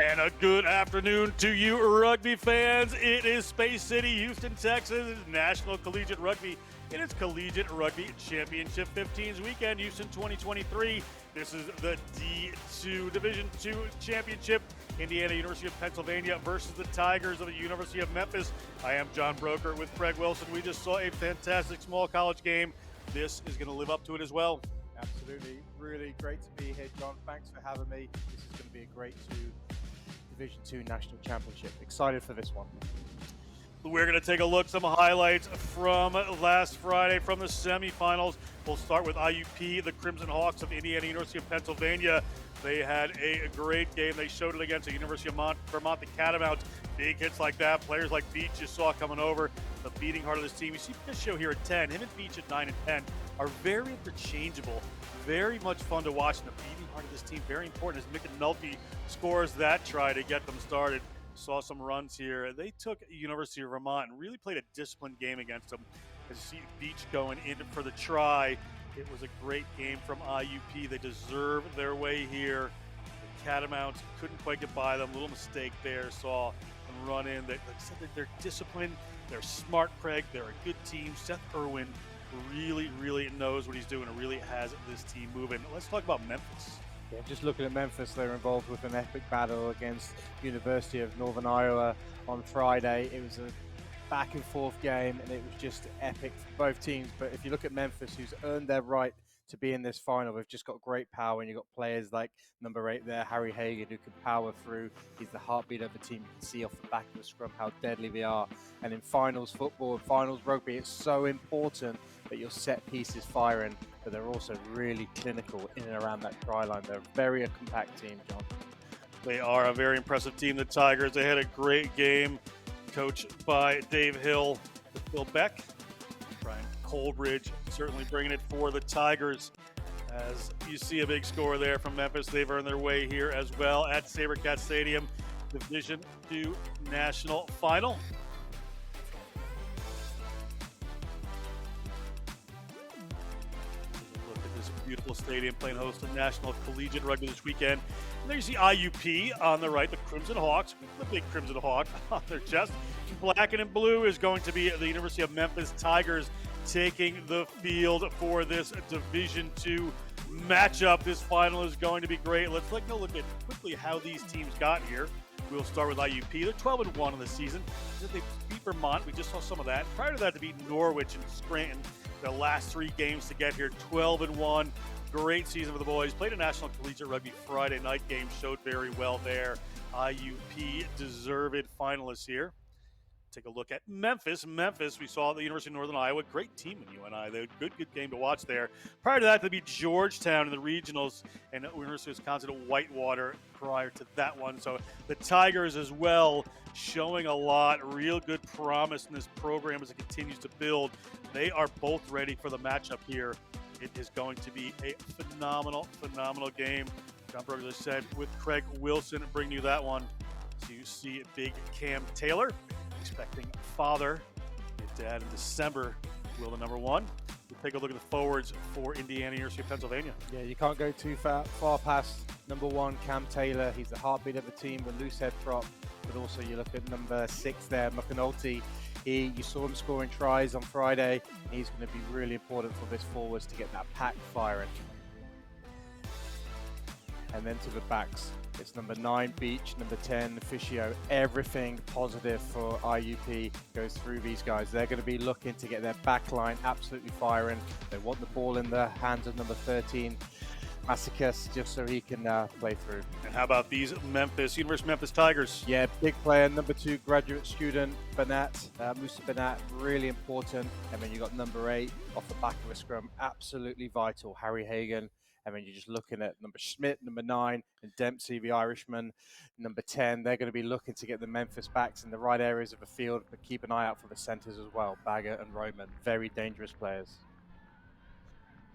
And a good afternoon to you, rugby fans. It is Space City, Houston, Texas. It's National Collegiate Rugby. It is Collegiate Rugby Championship 15s weekend, Houston 2023. This is the D2 Division II Championship. Indiana University of Pennsylvania versus the Tigers of the University of Memphis. I am John Broker with Craig Wilson. We just saw a fantastic small college game. This is going to live up to it as well. Absolutely. Really great to be here, John. Thanks for having me. This is going to be a great Division II National Championship. Excited for this one. We're going to take a look, some highlights from last Friday from the semifinals. We'll start with IUP, the Crimson Hawks of Indiana University of Pennsylvania. They had a great game. They showed it against the University of Vermont, the Catamounts. Big hits like that. Players like Beach you saw coming over. The beating heart of this team. You see this show here at 10. Him and Beach at 9 and 10 are very interchangeable. Very much fun to watch. And the beating heart of this team, very important as McNulty scores that try to get them started. Saw some runs here. They took University of Vermont and really played a disciplined game against them. As you see Beach going in for the try. It was a great game from IUP. They deserve their way here. The Catamounts couldn't quite get by them. Little mistake there. Saw them run in. Like I said, they're disciplined. They're smart, Craig. They're a good team. Seth Irwin really knows what he's doing and really has this team moving. Let's talk about Memphis. Yeah, just looking at Memphis, they're involved with an epic battle against University of Northern Iowa on Friday. It was a back and forth game and it was just epic for both teams. But if you look at Memphis, who's earned their right to be in this final, they've just got great power, and you've got players like number 8 there, Harry Hagan, who can power through. He's the heartbeat of the team. You can see off the back of the scrum how deadly they are. And in finals football and finals rugby, it's so important that your set piece is firing, but they're also really clinical in and around that try line. They're a compact team, John. They are a very impressive team, the Tigers. They had a great game, coached by Dave Hill, Phil Beck, Brian Colbridge, certainly bringing it for the Tigers. As you see a big score there from Memphis, they've earned their way here as well at SaberCat Stadium, Division II National Final. Look at this beautiful stadium playing host to National Collegiate Rugby this weekend. And there you see IUP on the right, the Crimson Hawks, the big Crimson Hawk on their chest. Black and in blue is going to be the University of Memphis Tigers taking the field for this Division II matchup. This final is going to be great. Let's take a look at quickly how these teams got here. We'll start with IUP. They're 12-1 in the season. They beat Vermont. We just saw some of that. Prior to that, to beat Norwich and Scranton. The last 3 games to get here, 12-1. Great season for the boys. Played a National Collegiate Rugby Friday night game. Showed very well there. IUP deserved finalists here. Take a look at Memphis. We saw the University of Northern Iowa. Great team in UNI. They had a good game to watch there. Prior to that, they beat Georgetown in the regionals and University of Wisconsin at Whitewater prior to that one. So the Tigers as well showing a lot. Real good promise in this program as it continues to build. They are both ready for the matchup here. It is going to be a phenomenal game. John Broker just said with Craig Wilson bringing you that one. So you see big Cam Taylor. Expecting father, get dad in December, will the number 1. We'll take a look at the forwards for Indiana University of Pennsylvania. Yeah, you can't go too far past number 1, Cam Taylor. He's the heartbeat of the team, the loose head prop. But also you look at number 6 there, McNulty. You saw him scoring tries on Friday. He's going to be really important for this forwards to get that pack firing. And then to the backs. It's number 9, Beach, number 10, Fiscio. Everything positive for IUP goes through these guys. They're going to be looking to get their back line absolutely firing. They want the ball in the hands of number 13, Massacus, just so he can play through. And how about these University of Memphis Tigers? Yeah, big player, number 2 graduate student, Banat, Musa Banat, really important. And then you got number 8 off the back of a scrum, absolutely vital, Harry Hagan. And then you're just looking at number Schmidt, number 9, and Dempsey, the Irishman, number 10. They're going to be looking to get the Memphis backs in the right areas of the field, but keep an eye out for the centers as well, Bagger and Roman. Very dangerous players.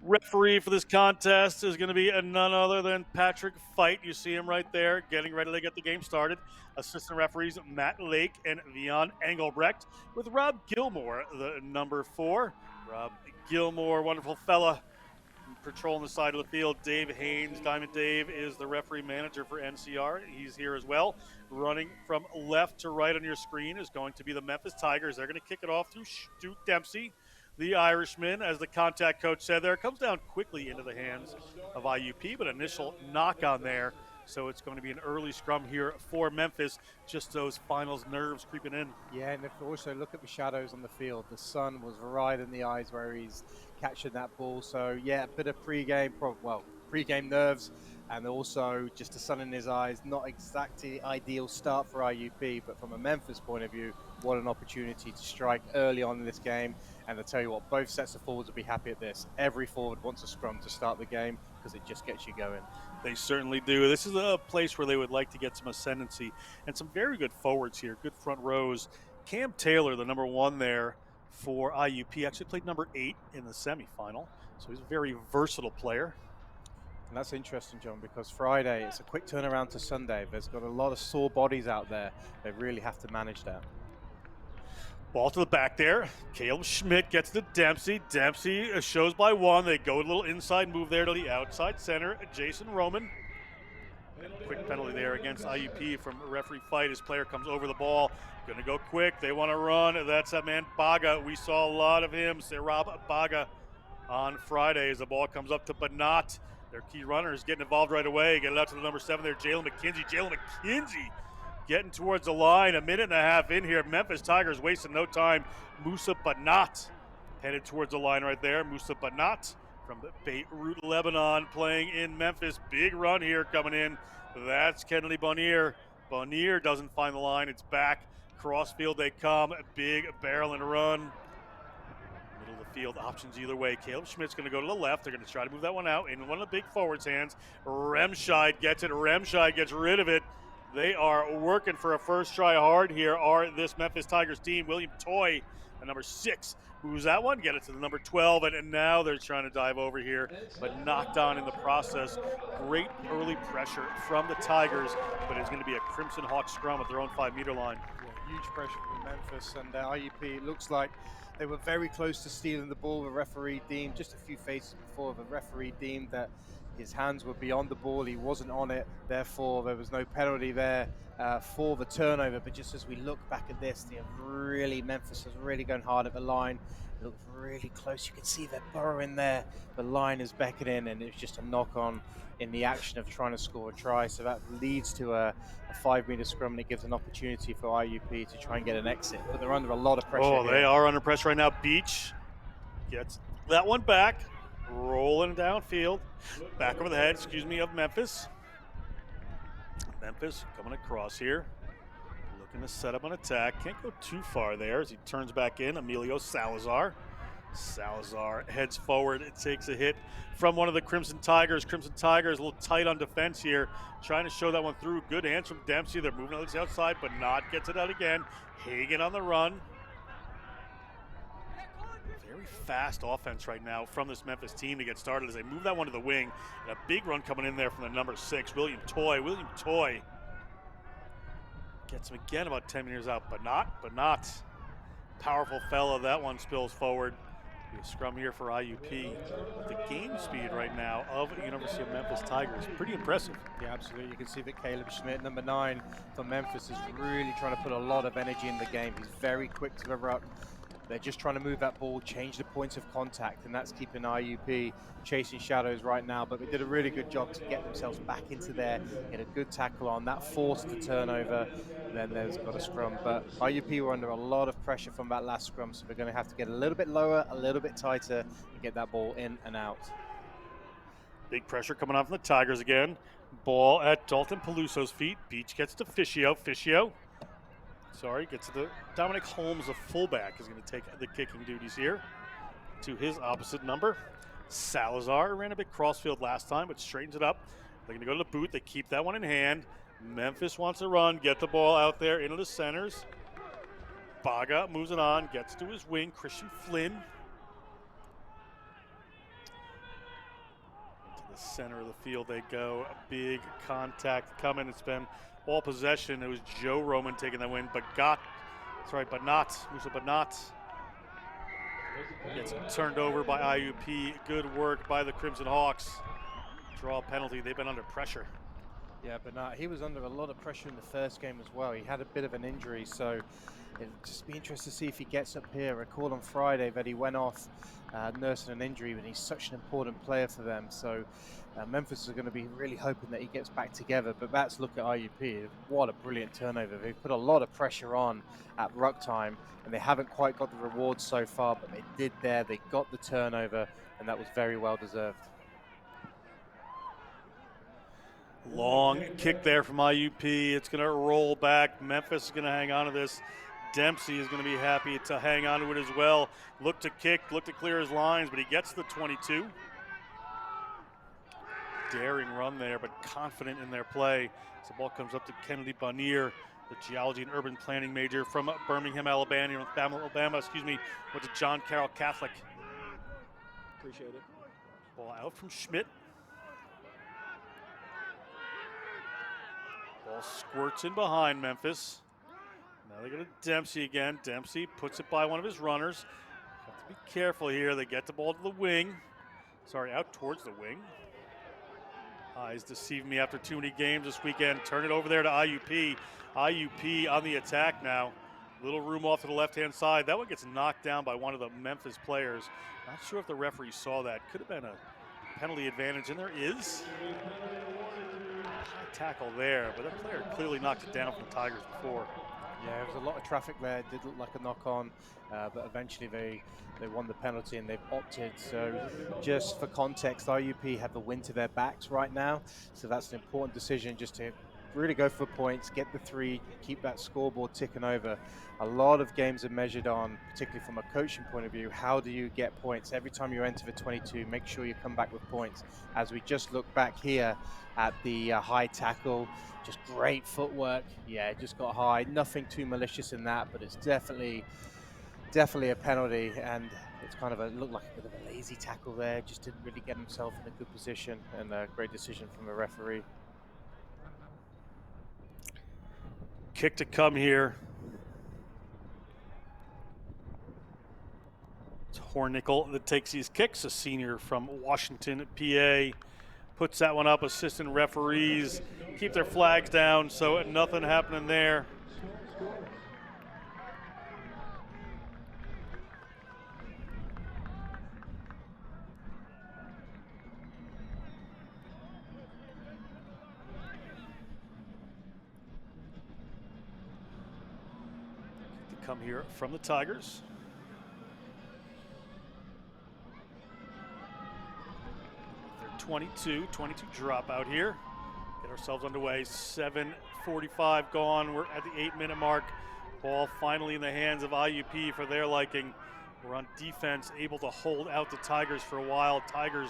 Referee for this contest is going to be none other than Patrick Fight. You see him right there, getting ready to get the game started. Assistant referees Matt Lake and Vion Engelbrecht, with Rob Gilmore, the number 4. Rob Gilmore, wonderful fella. patrolling the side of the field. Dave Haynes, Diamond Dave, is the referee manager for NCR. He's here as well. Running from left to right on your screen is going to be the Memphis Tigers. They're going to kick it off through Duke Dempsey, the Irishman. As the contact coach said there, it comes down quickly into the hands of IUP, but initial knock on there. So it's going to be an early scrum here for Memphis. Just those finals nerves creeping in. Yeah, and if you also look at the shadows on the field, the sun was right in the eyes where he's catching that ball. So yeah, a bit of pre-game nerves, and also just the sun in his eyes. Not exactly ideal start for IUP, but from a Memphis point of view, what an opportunity to strike early on in this game. And I tell you what, both sets of forwards will be happy at this. Every forward wants a scrum to start the game because it just gets you going. They certainly do. This is a place where they would like to get some ascendancy and some very good forwards here, good front rows. Cam Taylor, the number 1 there for IUP, actually played number 8 in the semifinal, so he's a very versatile player. And that's interesting, John, because Friday, it's a quick turnaround to Sunday. There's got a lot of sore bodies out there. They really have to manage that. Ball to the back there. Caleb Schmidt gets to Dempsey. Dempsey shows by 1. They go a little inside move there to the outside center. Jason Roman. Quick penalty there against IUP from referee fight. His player comes over the ball. Going to go quick. They want to run. That's that man Baga. We saw a lot of him. Rob Baga on Friday as the ball comes up to Banat. Their key runner is getting involved right away. Get it out to the number 7 there, Jalen McKenzie. Jalen McKenzie getting towards the line. A minute and a half in here. Memphis Tigers wasting no time. Musa Banat headed towards the line right there. Musa Banat from Beirut, Lebanon, playing in Memphis. Big run here coming in. That's Kennedy Bonnier. Bonnier doesn't find the line. It's back. Crossfield they come. Big barrel and run. Middle of the field, options either way. Caleb Schmidt's going to go to the left. They're going to try to move that one out in one of the big forwards' hands. Remscheid gets it. Remscheid gets rid of it. They are working for a first try hard here, are this Memphis Tigers team. William Toy, the number 6, moves that one, get it to the number 12, and now they're trying to dive over here, but knocked on in the process. Great early pressure from the Tigers, but it's going to be a Crimson Hawk scrum at their own 5-meter line. Yeah, huge pressure from Memphis, and IUP, it looks like they were very close to stealing the ball. The referee deemed, just a few phases before, the referee deemed that his hands were beyond the ball, he wasn't on it, therefore there was no penalty there for the turnover. But just as we look back at this, Memphis is really going hard at the line. It looks really close. You can see that burrow in there. The line is beckoning, and it's just a knock-on in the action of trying to score a try. So that leads to a 5-meter scrum, and it gives an opportunity for IUP to try and get an exit. But they're under a lot of pressure. Oh, they are under pressure right now. Beach gets that one back. Rolling downfield, back over the head, of Memphis. Memphis coming across here, looking to set up an attack. Can't go too far there as he turns back in. Emilio Salazar. Salazar heads forward. It takes a hit from one of the Crimson Tigers. Crimson Tigers a little tight on defense here, trying to show that one through. Good hands from Dempsey. They're moving on the outside, but not gets it out again. Hagen on the run. Very fast offense right now from this Memphis team to get started as they move that one to the wing. And a big run coming in there from the number 6, William Toy. William Toy gets him again about 10 meters out, but not. Powerful fellow. That one spills forward. Be a scrum here for IUP. But the game speed right now of the University of Memphis Tigers, pretty impressive. Yeah, absolutely. You can see that Caleb Schmidt, number 9 for Memphis, is really trying to put a lot of energy in the game. He's very quick to the ruck. They're just trying to move that ball, change the points of contact, and that's keeping IUP chasing shadows right now. But they did a really good job to get themselves back into there, get a good tackle on. That forced the turnover, and then there's got a scrum. But IUP were under a lot of pressure from that last scrum, so they're going to have to get a little bit lower, a little bit tighter, and get that ball in and out. Big pressure coming on from the Tigers again. Ball at Dalton Peluso's feet. Beach gets to Fischio. Gets to the Dominic Holmes, the fullback, is going to take the kicking duties here to his opposite number. Salazar ran a bit crossfield last time, but straightens it up. They're going to go to the boot. They keep that one in hand. Memphis wants to run, get the ball out there into the centers. Baga moves it on, gets to his wing. Christian Flynn. Into the center of the field they go. A big contact coming. It's been all possession. It was Joe Roman taking that win, but not Musa Banat. Gets turned over by IUP. Good work by the Crimson Hawks. Draw penalty. They've been under pressure. Yeah, but he was under a lot of pressure in the first game as well. He had a bit of an injury, so it'll just be interesting to see if he gets up here. I recall on Friday that he went off nursing an injury, but he's such an important player for them. So Memphis is going to be really hoping that he gets back together. But that's look at IUP. What a brilliant turnover. They've put a lot of pressure on at ruck time, and they haven't quite got the rewards so far, but they did there. They got the turnover, and that was very well deserved. Long kick there from IUP. It's going to roll back. Memphis is going to hang on to this. Dempsey is going to be happy to hang on to it as well. Look to kick, look to clear his lines, but he gets the 22. Daring run there, but confident in their play. As the ball comes up to Kennedy Bonnier, the geology and urban planning major from Birmingham, Alabama. Went to John Carroll Catholic. Appreciate it. Ball out from Schmidt. Ball squirts in behind Memphis. Now they go to Dempsey again. Dempsey puts it by one of his runners. Have to be careful here. They get the ball to the wing. Sorry, out towards the wing. Eyes deceived me after too many games this weekend. Turn it over there to IUP. IUP on the attack now. Little room off to the left-hand side. That one gets knocked down by one of the Memphis players. Not sure if the referee saw that. Could have been a penalty advantage, and there is. High tackle there, but that player clearly knocked it down from the Tigers before. Yeah, there was a lot of traffic there. It did look like a knock-on, but eventually they won the penalty and they've opted. So just for context, IUP have the wind to their backs right now. So that's an important decision just to really go for points, get the 3, keep that scoreboard ticking over. A lot of games are measured on, particularly from a coaching point of view, how do you get points? Every time you enter the 22, make sure you come back with points. As we just look back here at the high tackle, just great footwork. Yeah, it just got high. Nothing too malicious in that, but it's definitely a penalty, and it's kind of looked like a bit of a lazy tackle there. Just didn't really get himself in a good position, and a great decision from the referee. Kick to come here. It's Hornickel that takes these kicks, a senior from Washington, PA. Puts that one up. Assistant referees keep their flags down, so nothing happening there. Come here from the Tigers. They're 22 drop out here. Get ourselves underway. 7:45 gone. We're at the 8-minute mark. Ball finally in the hands of IUP for their liking. We're on defense, able to hold out the Tigers for a while. Tigers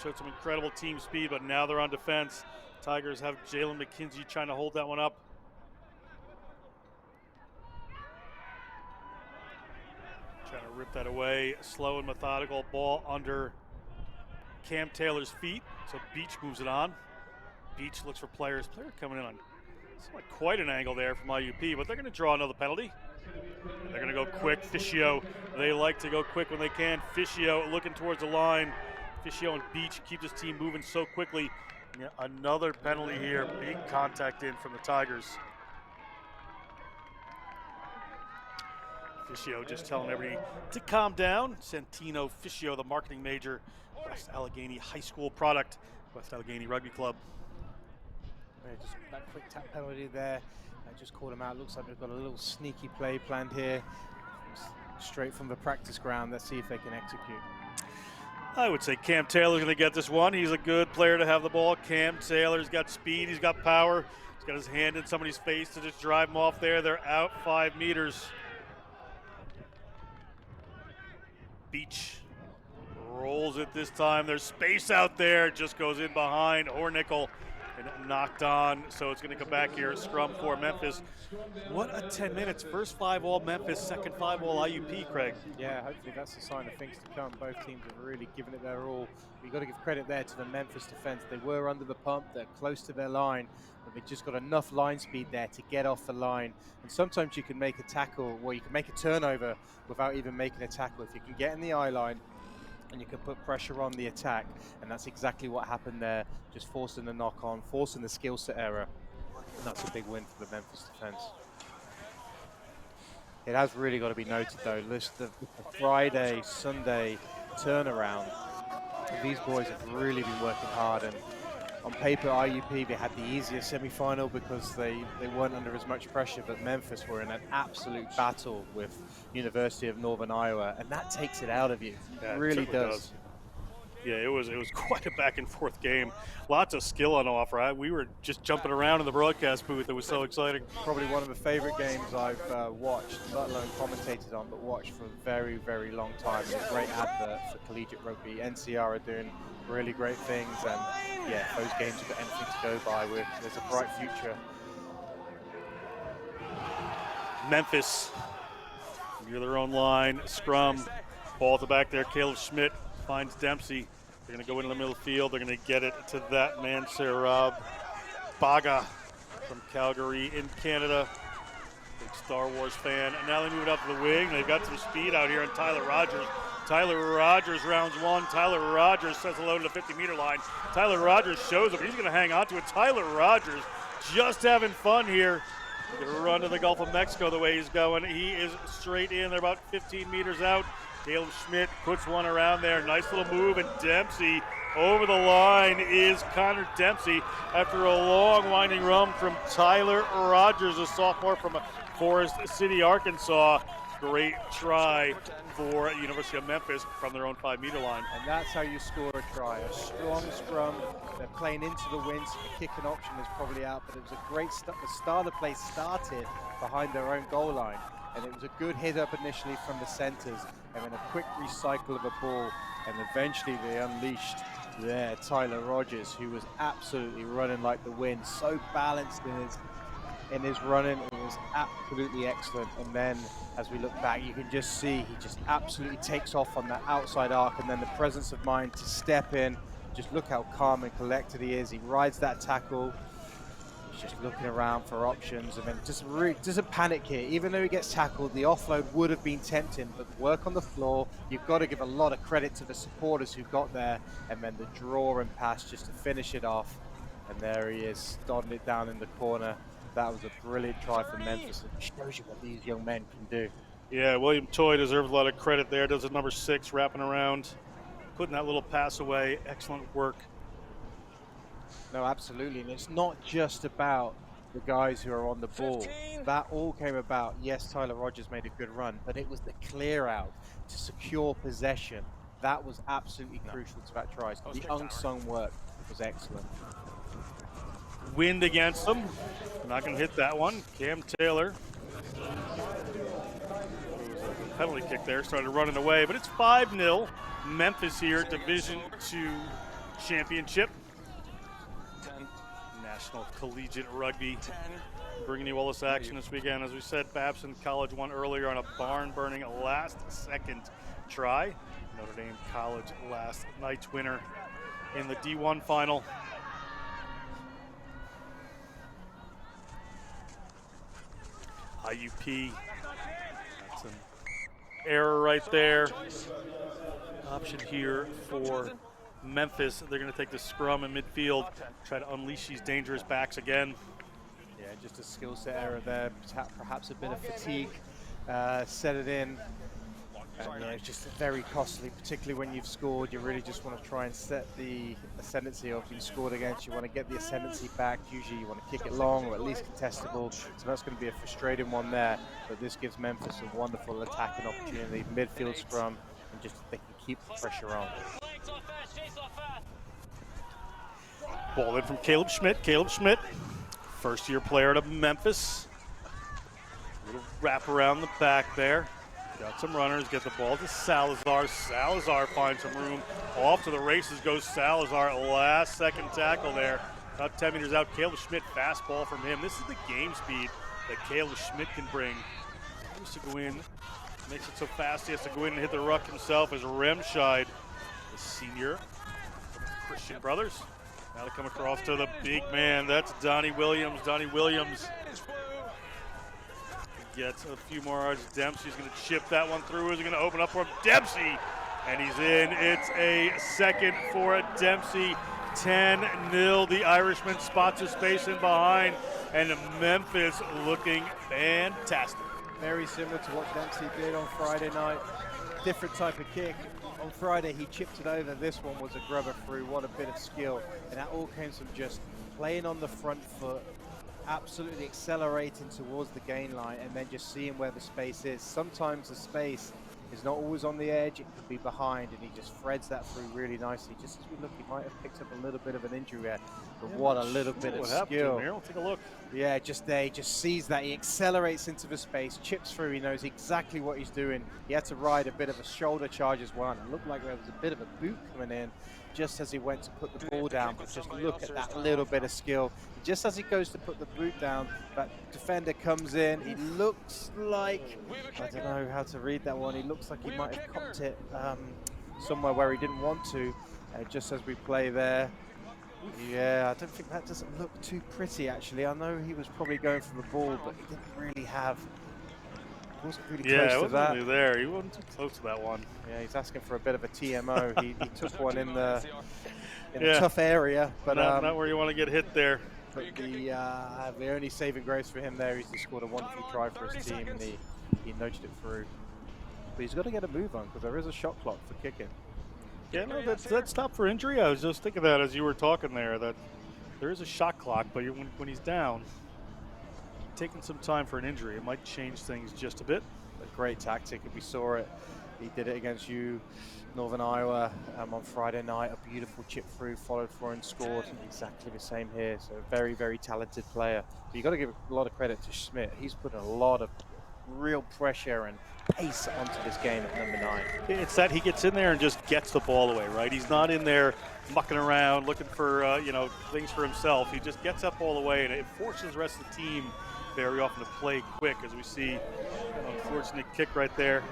showed some incredible team speed, but now they're on defense. Tigers have Jalen McKenzie trying to hold that one up. Trying to rip that away. Slow and methodical. Ball under Cam Taylor's feet. So Beach moves it on. Beach looks for players. Player coming in on quite an angle there from IUP, but they're going to draw another penalty. And they're going to go quick. Fischio, they like to go quick when they can. Fischio looking towards the line. Fischio and Beach keep this team moving so quickly. Yeah, another penalty here. Big contact in from the Tigers. Fischio just telling everybody to calm down. Santino Fischio, the marketing major, West Allegheny High School product, West Allegheny Rugby Club. Yeah, just that quick tap penalty there. I just called him out. Looks like we've got a little sneaky play planned here. Straight from the practice ground. Let's see if they can execute. I would say Cam Taylor's going to get this one. He's a good player to have the ball. Cam Taylor's got speed. He's got power. He's got his hand in somebody's face to just drive him off there. They're out 5 meters. Beach rolls it this time. There's space out there. Just goes in behind. Hornickel and knocked on. So it's going to come back here. Scrum for Memphis. What a 10 minutes. First 5 all Memphis, second 5 all IUP, Craig. Yeah, hopefully that's a sign of things to come. Both teams have really given it their all. You've got to give credit there to the Memphis defense. They were under the pump, they're close to their line, but they just got enough line speed there to get off the line. And sometimes you can make a tackle, or you can make a turnover without even making a tackle. If you can get in the eye line and you can put pressure on the attack, and that's exactly what happened there, just forcing the knock on, forcing the skill set error. And that's a big win for the Memphis defense. It has really got to be noted though, the Friday, Sunday turnaround. These boys have really been working hard, and on paper IUP, they had the easier semi-final because they weren't under as much pressure, but Memphis were in an absolute battle with University of Northern Iowa, and that takes it out of you. Yeah, it really does. Yeah, it was quite a back and forth game. Lots of skill on offer. We were just jumping around in the broadcast booth. It was so exciting. Probably one of the favorite games I've watched, let alone commentated on, but watched for a very, very long time. It's a great advert for collegiate rugby. NCR are doing really great things, and yeah, those games have got anything to go by with. There's a bright future. Memphis near their own line. Scrum. Ball at the back there. Caleb Schmidt finds Dempsey. They're going to go into the middle of the field. They're going to get it to that man, Sarab Baga from Calgary in Canada. Big Star Wars fan. And now they move it up to the wing. They've got some speed out here on Tyler Rogers. Tyler Rogers rounds one. Tyler Rogers says hello to the 50-meter line. Tyler Rogers shows up. He's going to hang on to it. Tyler Rogers just having fun here. They're going to run to the Gulf of Mexico the way he's going. He is straight in. They're about 15 meters out. Caleb Schmidt puts one around there. Nice little move, and Dempsey over the line is Connor Dempsey after a long winding run from Tyler Rogers, a sophomore from Forest City, Arkansas. Great try for University of Memphis from their own 5-meter line. And that's how you score a try. A strong scrum. They're playing into the wind, so the kicking option is probably out, but it was a great start. The start of the play started behind their own goal line. And it was a good hit up initially from the centers, and then a quick recycle of a ball, and eventually they unleashed there Tyler Rogers, who was absolutely running like the wind, so balanced in his running. It was absolutely excellent. And then as we look back, you can just see he just absolutely takes off on that outside arc, and then the presence of mind to step in. Just look how calm and collected he is. He rides that tackle. Just looking around for options, and then just really doesn't panic here. Even though he gets tackled, the offload would have been tempting, but work on the floor. You've got to give a lot of credit to the supporters who got there, and then the draw and pass just to finish it off. And there he is, starting it down in the corner. That was a brilliant try for Memphis. It shows you what these young men can do. Yeah, William Toy deserves a lot of credit there. Does it number 6, wrapping around, putting that little pass away. Excellent work. No, absolutely. And it's not just about the guys who are on the ball. 15. That all came about. Yes, Tyler Rogers made a good run, but it was the clear out to secure possession. That was absolutely crucial to that try. So the unsung work was excellent. Wind against them. Not going to hit that one. Cam Taylor. Penalty kick there. Started running away, but it's 5-0. Memphis here, Division II championship. National Collegiate Rugby. Bringing you all this action this weekend. As we said, Babson College won earlier on a barn-burning last-second try. Notre Dame College last night's winner in the D1 final. IUP. That's an error right there. Option here for Memphis. They're going to take the scrum in midfield, try to unleash these dangerous backs again. Yeah, just a skill set error there. Perhaps a bit of fatigue set it in. And yeah, it's just very costly, particularly when you've scored. You really just want to try and set the ascendancy of being scored against. You want to get the ascendancy back. Usually you want to kick it long or at least contestable. So that's going to be a frustrating one there. But this gives Memphis a wonderful attacking opportunity. Midfield scrum, and just they can keep the pressure on. Ball in from Caleb Schmidt. Caleb Schmidt, first-year player out of Memphis. Little wrap around the back there. Got some runners, get the ball to Salazar. Salazar finds some room. Off to the races goes Salazar. Last second tackle there About 10 meters out, Caleb Schmidt, fastball from him. This is the game speed that Caleb Schmidt can bring. He used to go in, makes it so fast he has to go in and hit the ruck himself as Remscheid, the senior from the Christian Brothers. Now to come across to the big man, that's Donnie Williams. Donnie Williams gets a few more yards. Dempsey's going to chip that one through. Is he going to open up for him? Dempsey! And he's in. It's a second for Dempsey. 10-0. The Irishman spots his space in behind. And Memphis looking fantastic. Very similar to what Dempsey did on Friday night. Different type of kick. On Friday, he chipped it over. This one was a grubber through. What a bit of skill. And that all came from just playing on the front foot, absolutely accelerating towards the gain line, and then just seeing where the space is. Sometimes the space is not always on the edge, it could be behind, and he just threads that through really nicely. Just as we look, he might have picked up a little bit of an injury there, but what a little bit of skill. We'll take a look. Yeah, just there, he just sees that, he accelerates into the space, chips through, he knows exactly what he's doing. He had to ride a bit of a shoulder charge as well, and it looked like there was a bit of a boot coming in just as he went to put the ball down, but just look at that little bit of skill. Just as he goes to put the boot down, that defender comes in, he looks like, I don't know how to read that one, he looks like he might have copped it somewhere where he didn't want to, just as we play there. Yeah, I don't think that doesn't look too pretty actually. I know he was probably going for the ball, but he didn't really have, wasn't really close to that. Really there. He wasn't too close to that one. Yeah, he's asking for a bit of a TMO. he took one in a tough area, but not where you want to get hit there. But the only saving grace for him there is he scored a wonderful try for his team, and he nudged it through. But he's got to get a move on because there is a shot clock for kicking. Yeah, no, that's top for injury. I was just thinking that as you were talking there, that there is a shot clock, but when he's down, taking some time for an injury, it might change things just a bit. A great tactic, and we saw it. He did it against Northern Iowa on Friday night. A beautiful chip through, followed through and scored. Exactly the same here. So a very, very talented player. But you got to give a lot of credit to Schmidt. He's put a lot of real pressure and pace onto this game at number 9. It's that he gets in there and just gets the ball away, right? He's not in there mucking around, looking for things for himself. He just gets up all the way, and it forces the rest of the team very often to play quick, as we see an unfortunate kick right there.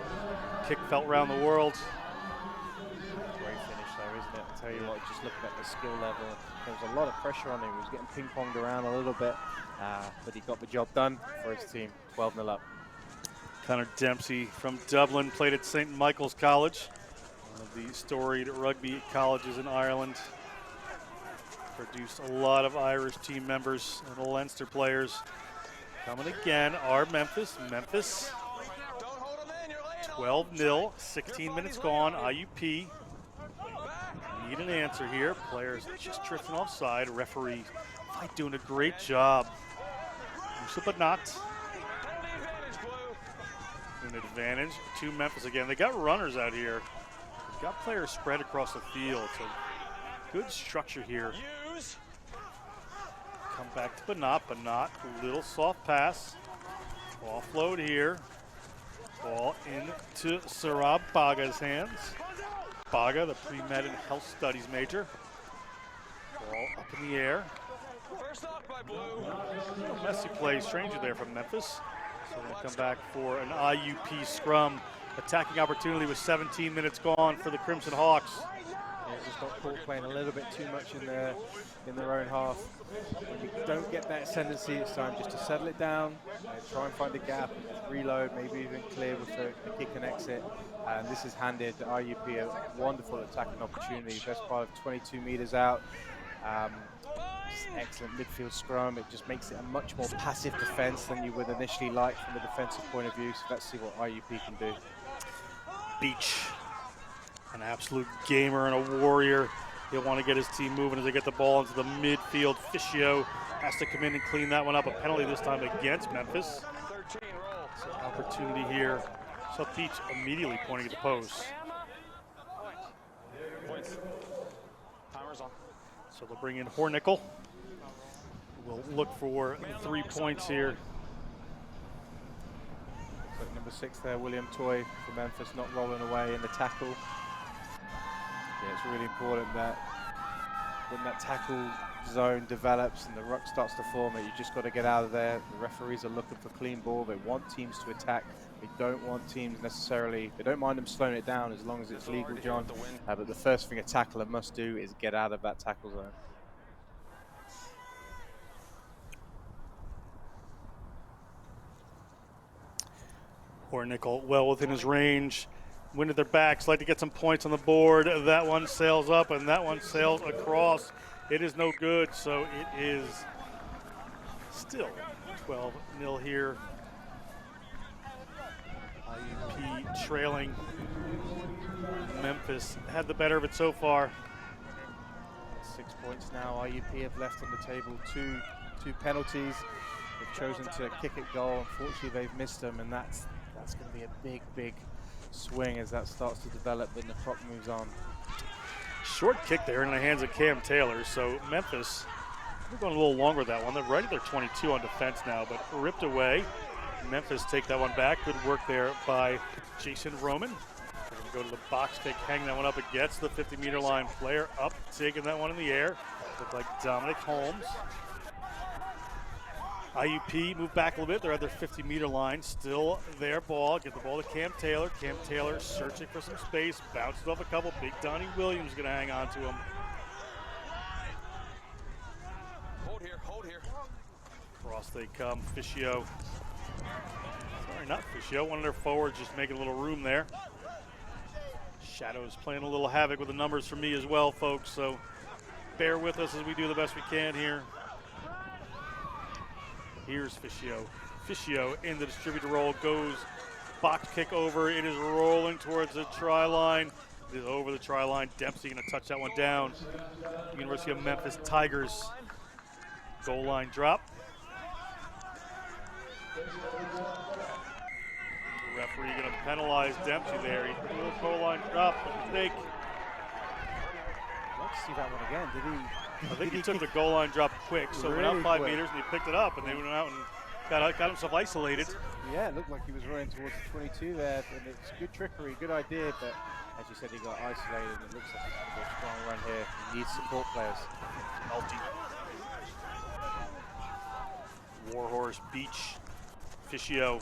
Kick felt around the world. Great finish though, isn't it? I tell you what, just looking at the skill level, there was a lot of pressure on him. He was getting ping-ponged around a little bit, but he got the job done for his team. 12-0 up. Connor Dempsey from Dublin played at St. Michael's College, one of the storied rugby colleges in Ireland. Produced a lot of Irish team members and Leinster players. Coming again are Memphis. 12-0, 16 minutes gone. IUP need an answer here. Players just drifting offside. Referee doing a great job. But not. An advantage to Memphis again. They got runners out here. They've got players spread across the field. So good structure here. Come back to Banat. A little soft pass. Offload here. Ball into Sarab Baga's hands. Baga, the pre-med and health studies major. Ball up in the air. Messy play, stranger there from Memphis. So we're going to come back for an IUP scrum. Attacking opportunity with 17 minutes gone for the Crimson Hawks. Yeah, just got caught playing a little bit too much in their own half. When you don't get that ascendancy, it's time just to settle it down, try and find a gap, and just reload, maybe even clear with the kick and exit. And this has handed IUP a wonderful attacking opportunity. Best part of 22 meters out. Just excellent midfield scrum. It just makes it a much more passive defense than you would initially like from a defensive point of view. So let's see what IUP can do. Beach, an absolute gamer and a warrior. He'll want to get his team moving as they get the ball into the midfield. Fischio has to come in and clean that one up. A penalty this time against Memphis. So opportunity here. So Beach immediately pointing at the post. So they'll bring in Hornickel. We'll look for 3 points here. So number 6 there, William Toy for Memphis, not rolling away in the tackle. Yeah, it's really important that when that tackle zone develops and the ruck starts to form, you just got to get out of there. The referees are looking for clean ball. They want teams to attack. They don't want teams necessarily, they don't mind them slowing it down as long as it's legal, John. But the first thing a tackler must do is get out of that tackle zone. Hornickel well within his range. Wind at their backs, like to get some points on the board. That one sails up and that one sails across. It is no good, so it is still 12-0 here. IUP trailing. Memphis had the better of it so far. 6 points now. IUP have left on the table two penalties. They've chosen to kick it goal. Unfortunately, they've missed them, and that's going to be a big swing as that starts to develop and the clock moves on. Short kick there in the hands of Cam Taylor. So Memphis, we're going a little longer with that one. They're right at their 22 on defense now, but ripped away. Memphis take that one back. Good work there by Jason Roman. They're going to go to the box kick, hang that one up against the 50-meter line. Player up, taking that one in the air. Looked like Dominic Holmes. IUP move back a little bit. They're at their 50-meter line. Still their ball. Get the ball to Cam Taylor. Cam Taylor searching for some space. Bounces off a couple. Big Donnie Williams going to hang on to him. Hold here. Across they come. Fischio. Sorry, not Fischio. One of their forwards just making a little room there. Shadows playing a little havoc with the numbers for me as well, folks. So bear with us as we do the best we can here. Here's Fischio. Fischio in the distributor roll, goes box kick over. It is rolling towards the try line. It is over the try line. Dempsey going to touch that one down. University of Memphis Tigers. Goal line drop. The referee going to penalize Dempsey there. He threw a goal line drop, mistake. Let's see that one again. Did he? I think he took the goal line drop quick, so Really went out 5 quick. meters and he picked it up, and they went out and got himself isolated. Yeah, it looked like he was running towards the 22 there, and it's good trickery, good idea, but as you said, he got isolated, and it looks like it's going to be a strong run here. He needs support players. Multi. Warhorse, Beach, Fischio.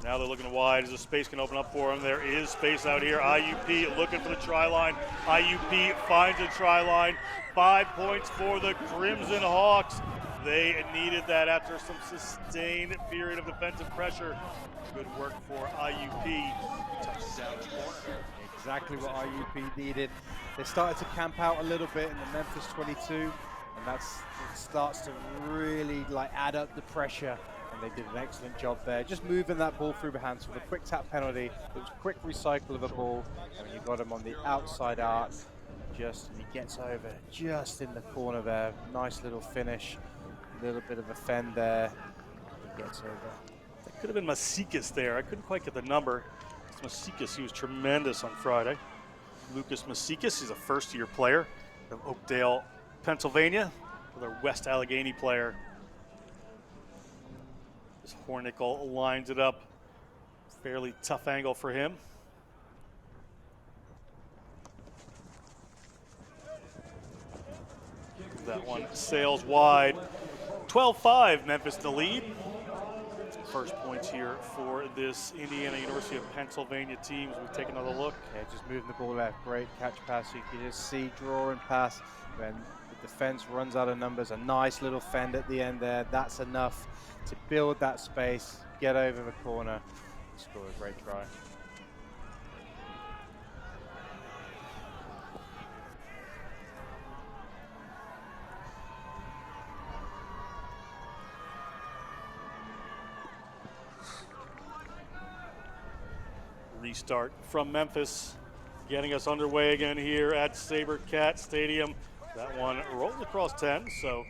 Now they're looking wide. Is a space can open up for him? There is space out here. IUP looking for the try line. IUP finds a try line. 5 points for the Crimson Hawks. They needed that after some sustained period of defensive pressure. Good work for IUP. Touchdown corner. Exactly what IUP needed. They started to camp out a little bit in the Memphis 22, and it starts to really add up the pressure. And they did an excellent job there, just moving that ball through the hands with a quick tap penalty. It was a quick recycle of a ball, and you got him on the outside arc. And he gets over just in the corner there. Nice little finish, a little bit of a fend there. He gets over. That could have been Masikis there. I couldn't quite get the number. It's Masikis. He was tremendous on Friday. Lucas Masikis, he's a first-year player of Oakdale, Pennsylvania, another West Allegheny player. This Hornickel lines it up. Fairly tough angle for him. That one sails wide. 12-5, Memphis in the lead. First points here for this Indiana University of Pennsylvania team as we take another look. Yeah, just moving the ball left. Great catch pass. You can just see draw and pass when the defense runs out of numbers. A nice little fend at the end there. That's enough to build that space, get over the corner, and score a great try. Restart from Memphis, getting us underway again here at Sabercat Stadium. That one rolls across 10, so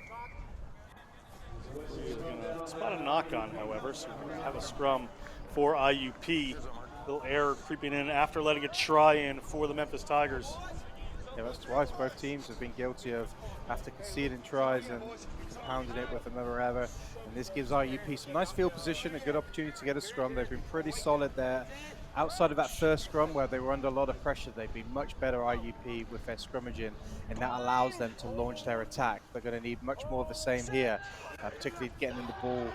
we're gonna spot a knock on, however, so we're gonna have a scrum for IUP. Little error creeping in after letting a try in for the Memphis Tigers. Yeah, that's twice both teams have been guilty of after conceding tries and pounding it with another error. And And this gives IUP some nice field position, a good opportunity to get a scrum. They've been pretty solid there. Outside of that first scrum where they were under a lot of pressure, they've been much better IUP with their scrummaging, and that allows them to launch their attack. They're going to need much more of the same here, particularly getting in the ball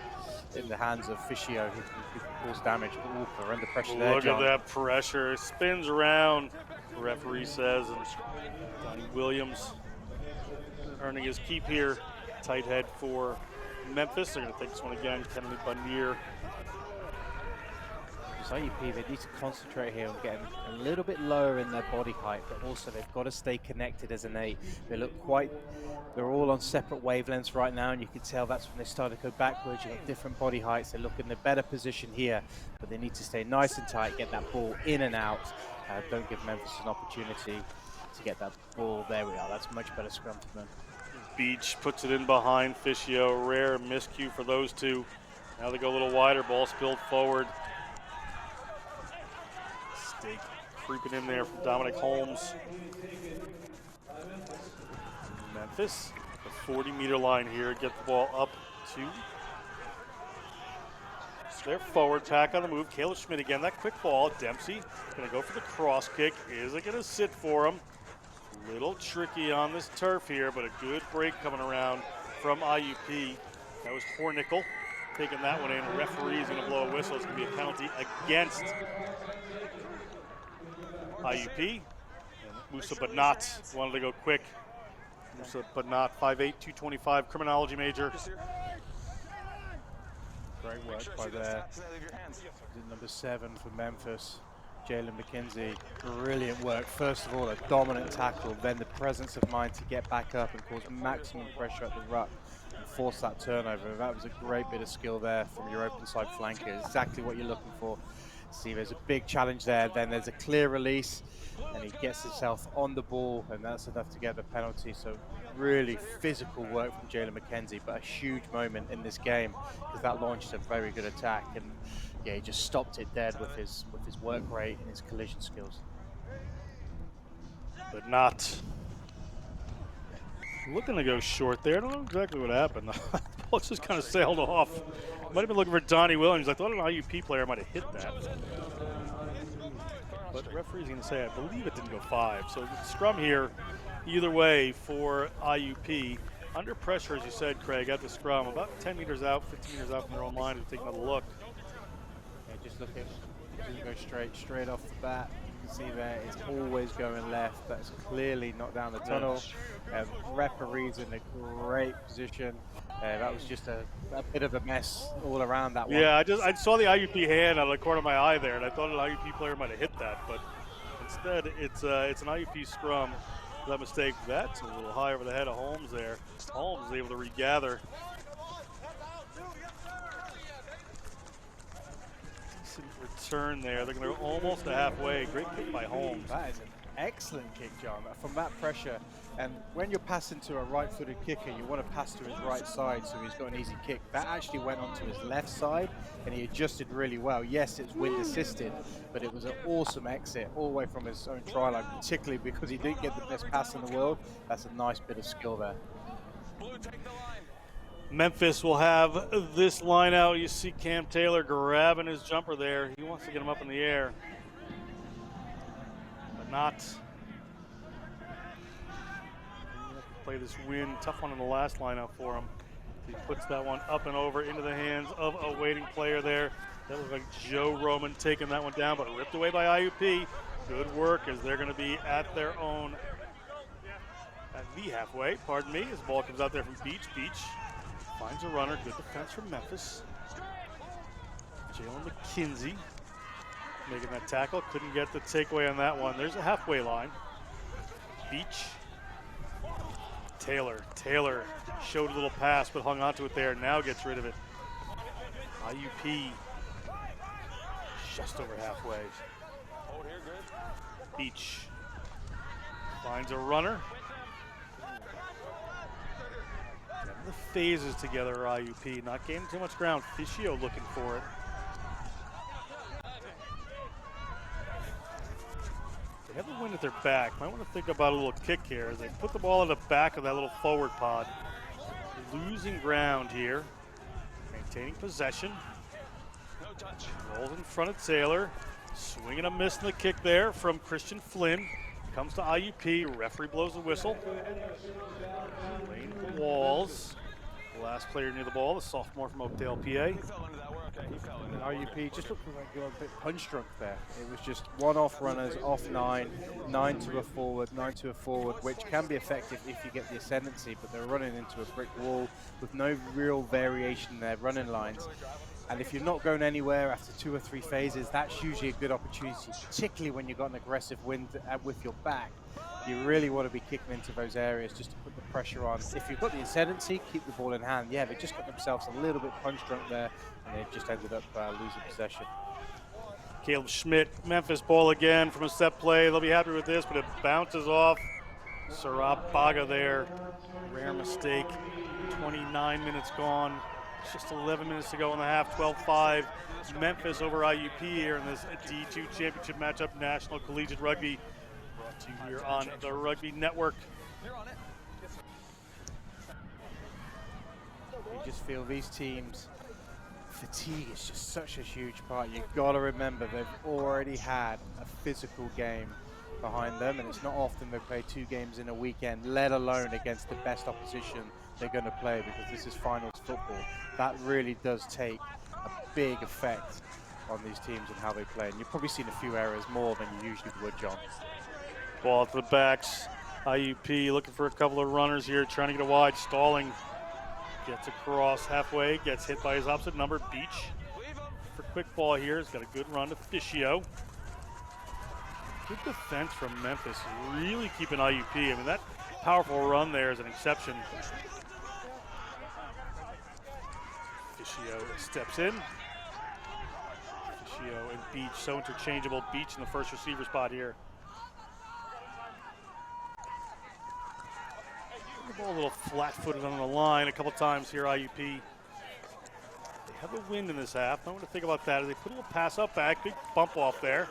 in the hands of Fischio, who can cause damage. But they're under pressure there, Look John. at that pressure. Spins around, the referee says, and Donnie Williams earning his keep here. Tight head for Memphis. They're going to take this one again. Kennedy Bunnier. IUP, they need to concentrate here on getting a little bit lower in their body height, but also they've got to stay connected as an 8. They're all on separate wavelengths right now, and you can tell that's when they start to go backwards. You have different body heights. They look in a better position here, but they need to stay nice and tight, get that ball in and out. Don't give Memphis an opportunity to get that ball. There we are. That's much better scrum for them. Beach puts it in behind Fischio. Rare miscue for those two. Now they go a little wider. Ball spilled forward. Stake creeping in there from Dominic Holmes. Memphis, the 40-meter line here. Get the ball up to their forward pack on the move. Caleb Schmidt again. That quick ball. Dempsey going to go for the cross kick. Is it going to sit for him? Little tricky on this turf here, but a good break coming around from IUP. That was Hornickel taking that one in. The referee is going to blow a whistle. It's going to be a penalty against IUP. And Musa Banat wanted to go quick. Musa Banat, 5'8", 225, criminology major. Great work by their number 7 for Memphis, Jalen McKenzie. Brilliant work. First of all, a dominant tackle, then the presence of mind to get back up and cause maximum pressure at the ruck and force that turnover. That was a great bit of skill there from your open side flanker. Exactly what you're looking for. See, there's a big challenge there. Then there's a clear release, and he gets himself on the ball, and that's enough to get the penalty. So really physical work from Jalen McKenzie, but a huge moment in this game because that launched a very good attack, and yeah, he just stopped it dead with his work rate and his collision skills. But not looking to go short there. I don't know exactly what happened. The ball just kind of sailed off. Might have been looking for Donnie Williams. I thought an IUP player might have hit that. But the referee's going to say, I believe it didn't go 5. So scrum here, either way for IUP. Under pressure, as you said, Craig, at the scrum, about 10 meters out, 15 meters out from their own line to take another look. Yeah, just look at it. Go straight off the bat. You can see there it's always going left. That's clearly not down the tunnel. Referee's in a great position. That was just a bit of a mess all around that one. Yeah, I saw the IUP hand out of the corner of my eye there, and I thought an IUP player might have hit that, but instead it's an IUP scrum. That mistake, that's a little high over the head of Holmes there. Holmes is able to regather. Decent return there. They're going to go almost to halfway. Great kick by Holmes. That is an excellent kick, John, from that pressure. And when you're passing to a right-footed kicker, you want to pass to his right side so he's got an easy kick. That actually went onto his left side, and he adjusted really well. Yes, it's wind assisted, but it was an awesome exit all the way from his own try line, particularly because he didn't get the best pass in the world. That's a nice bit of skill there. Memphis will have this line out. You see Cam Taylor grabbing his jumper there. He wants to get him up in the air, but not. Play this win. Tough one in the last lineup for him. He puts that one up and over into the hands of a waiting player there. That was like Joe Roman taking that one down, but ripped away by IUP. Good work as they're going to be at their own, at the halfway, pardon me, as the ball comes out there from Beach. Beach finds a runner. Good defense from Memphis. Jalen McKenzie making that tackle. Couldn't get the takeaway on that one. There's a halfway line. Beach. Taylor showed a little pass but hung onto it there, now gets rid of it. IUP just over halfway. Beach finds a runner. Getting the phases together, IUP, not gaining too much ground. Fischio looking for it. They have the wind at their back. Might want to think about a little kick here as they put the ball in the back of that little forward pod. Losing ground here. retaining possession. No touch. Rolls in front of Taylor. Swinging a miss in the kick there from Christian Flynn. Comes to IUP. Referee blows the whistle. Lane Walls. The last player near the ball, the sophomore from Oakdale, PA. He fell into that. We're okay. He fell into that. IUP just looked like you were a bit punch drunk there. It was just one-off runners, off nine to a forward, which can be effective if you get the ascendancy, but they're running into a brick wall with no real variation in their running lines. And if you're not going anywhere after 2 or 3 phases, that's usually a good opportunity, particularly when you've got an aggressive wind with your back. You really want to be kicking into those areas just to put the pressure on. If you've got the ascendancy, keep the ball in hand. Yeah, they just got themselves a little bit punch drunk there, and they've just ended up losing possession. Caleb Schmidt, Memphis ball again from a set play. They'll be happy with this, but it bounces off. Sarab Baga there. Rare mistake. 29 minutes gone. Just 11 minutes to go in the half. 12-5. Memphis over IUP here in this D2 championship matchup. National Collegiate Rugby. Brought to you here on the Rugby Network. You're on it. You just feel these teams, fatigue is just such a huge part. You've got to remember they've already had a physical game behind them, and it's not often they play 2 games in a weekend, let alone against the best opposition they're going to play, because this is finals football. That really does take a big effect on these teams and how they play. And you've probably seen a few errors more than you usually would, John. Ball to the backs. IUP looking for a couple of runners here, trying to get a wide, stalling. Gets across halfway, gets hit by his opposite number, Beach. For quick ball here, he's got a good run to Fischio. Good defense from Memphis, really keeping IUP. I mean, that powerful run there is an exception. Fischio steps in. Fischio and Beach, so interchangeable. Beach in the first receiver spot here. A little flat-footed on the line a couple times here, IUP. They have a wind in this half. I want to think about that as they put a little pass up back. Big bump off there.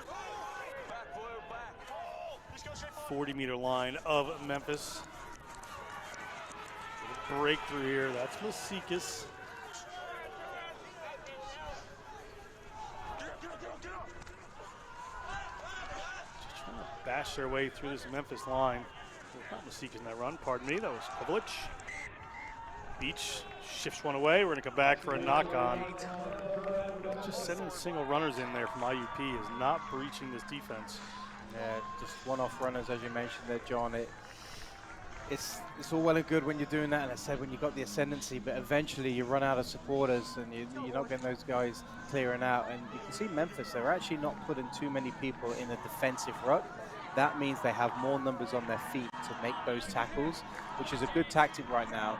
40-meter line of Memphis. Little breakthrough here. That's Masikas. Just trying to bash their way through this Memphis line. Not Masikas in that run, pardon me, that was Kovalich. Beach shifts one away, we're gonna come back for a knock on. Just sending single runners in there from IUP is not breaching this defense. Yeah, just one-off runners, as you mentioned there, John. It's all well and good when you're doing that, and I said when you've got the ascendancy, but eventually you run out of supporters and you're not getting those guys clearing out. And you can see Memphis, they're actually not putting too many people in a defensive ruck. That means they have more numbers on their feet to make those tackles, which is a good tactic right now.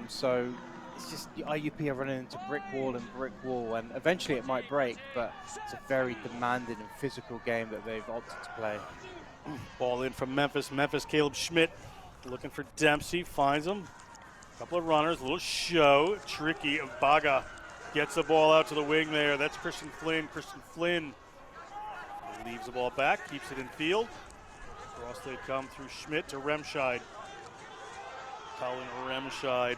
So it's just the IUP are running into brick wall, and eventually it might break, but it's a very demanding and physical game that they've opted to play. Ball in from Memphis. Caleb Schmidt looking for Dempsey, finds him. A couple of runners, a little show, tricky. Baga gets the ball out to the wing there. That's Christian Flynn. Christian Flynn leaves the ball back, keeps it in field. Across they come through Schmidt to Remscheid. Colin Remscheid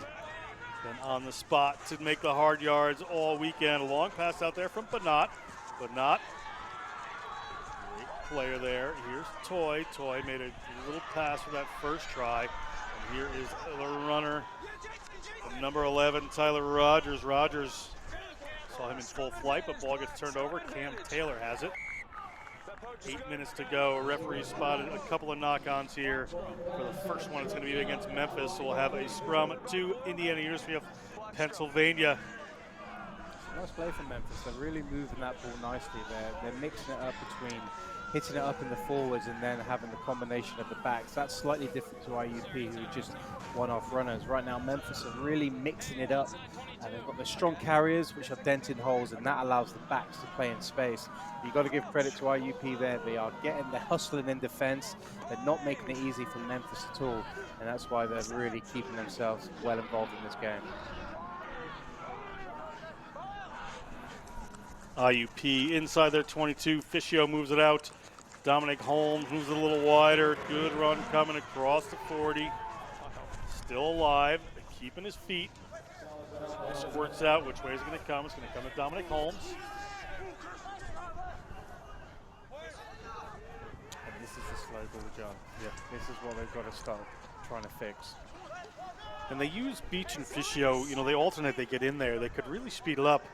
then on the spot to make the hard yards all weekend. A long pass out there from Banat. Banat, great player there. Here's Toy. Toy made a little pass for that first try. And here is the runner, the number 11, Tyler Rogers. Rogers saw him in full flight, but ball gets turned over. Cam Taylor has it. 8 minutes to go. A referee spotted a couple of knock-ons here. For the first one, it's going to be against Memphis, so we'll have a scrum to Indiana University of Pennsylvania. Nice play from Memphis. They're really moving that ball nicely there. They're mixing it up between hitting it up in the forwards and then having the combination of the backs. That's slightly different to IUP, who are just one-off runners. Right now, Memphis are really mixing it up, and they've got the strong carriers, which are denting holes, and that allows the backs to play in space. You've got to give credit to IUP there. They're hustling in defense. They're not making it easy for Memphis at all, and that's why they're really keeping themselves well involved in this game. IUP inside their 22. Fischio moves it out. Dominic Holmes moves it a little wider. Good run coming across the 40. Still alive, keeping his feet. squirts out. Which way is it going to come? It's going to come to Dominic Holmes. And this is the slow ball, John. Yeah. This is what they've got to start trying to fix. And they use Beach and Fischio. You know, they alternate. They get in there. They could really speed it up.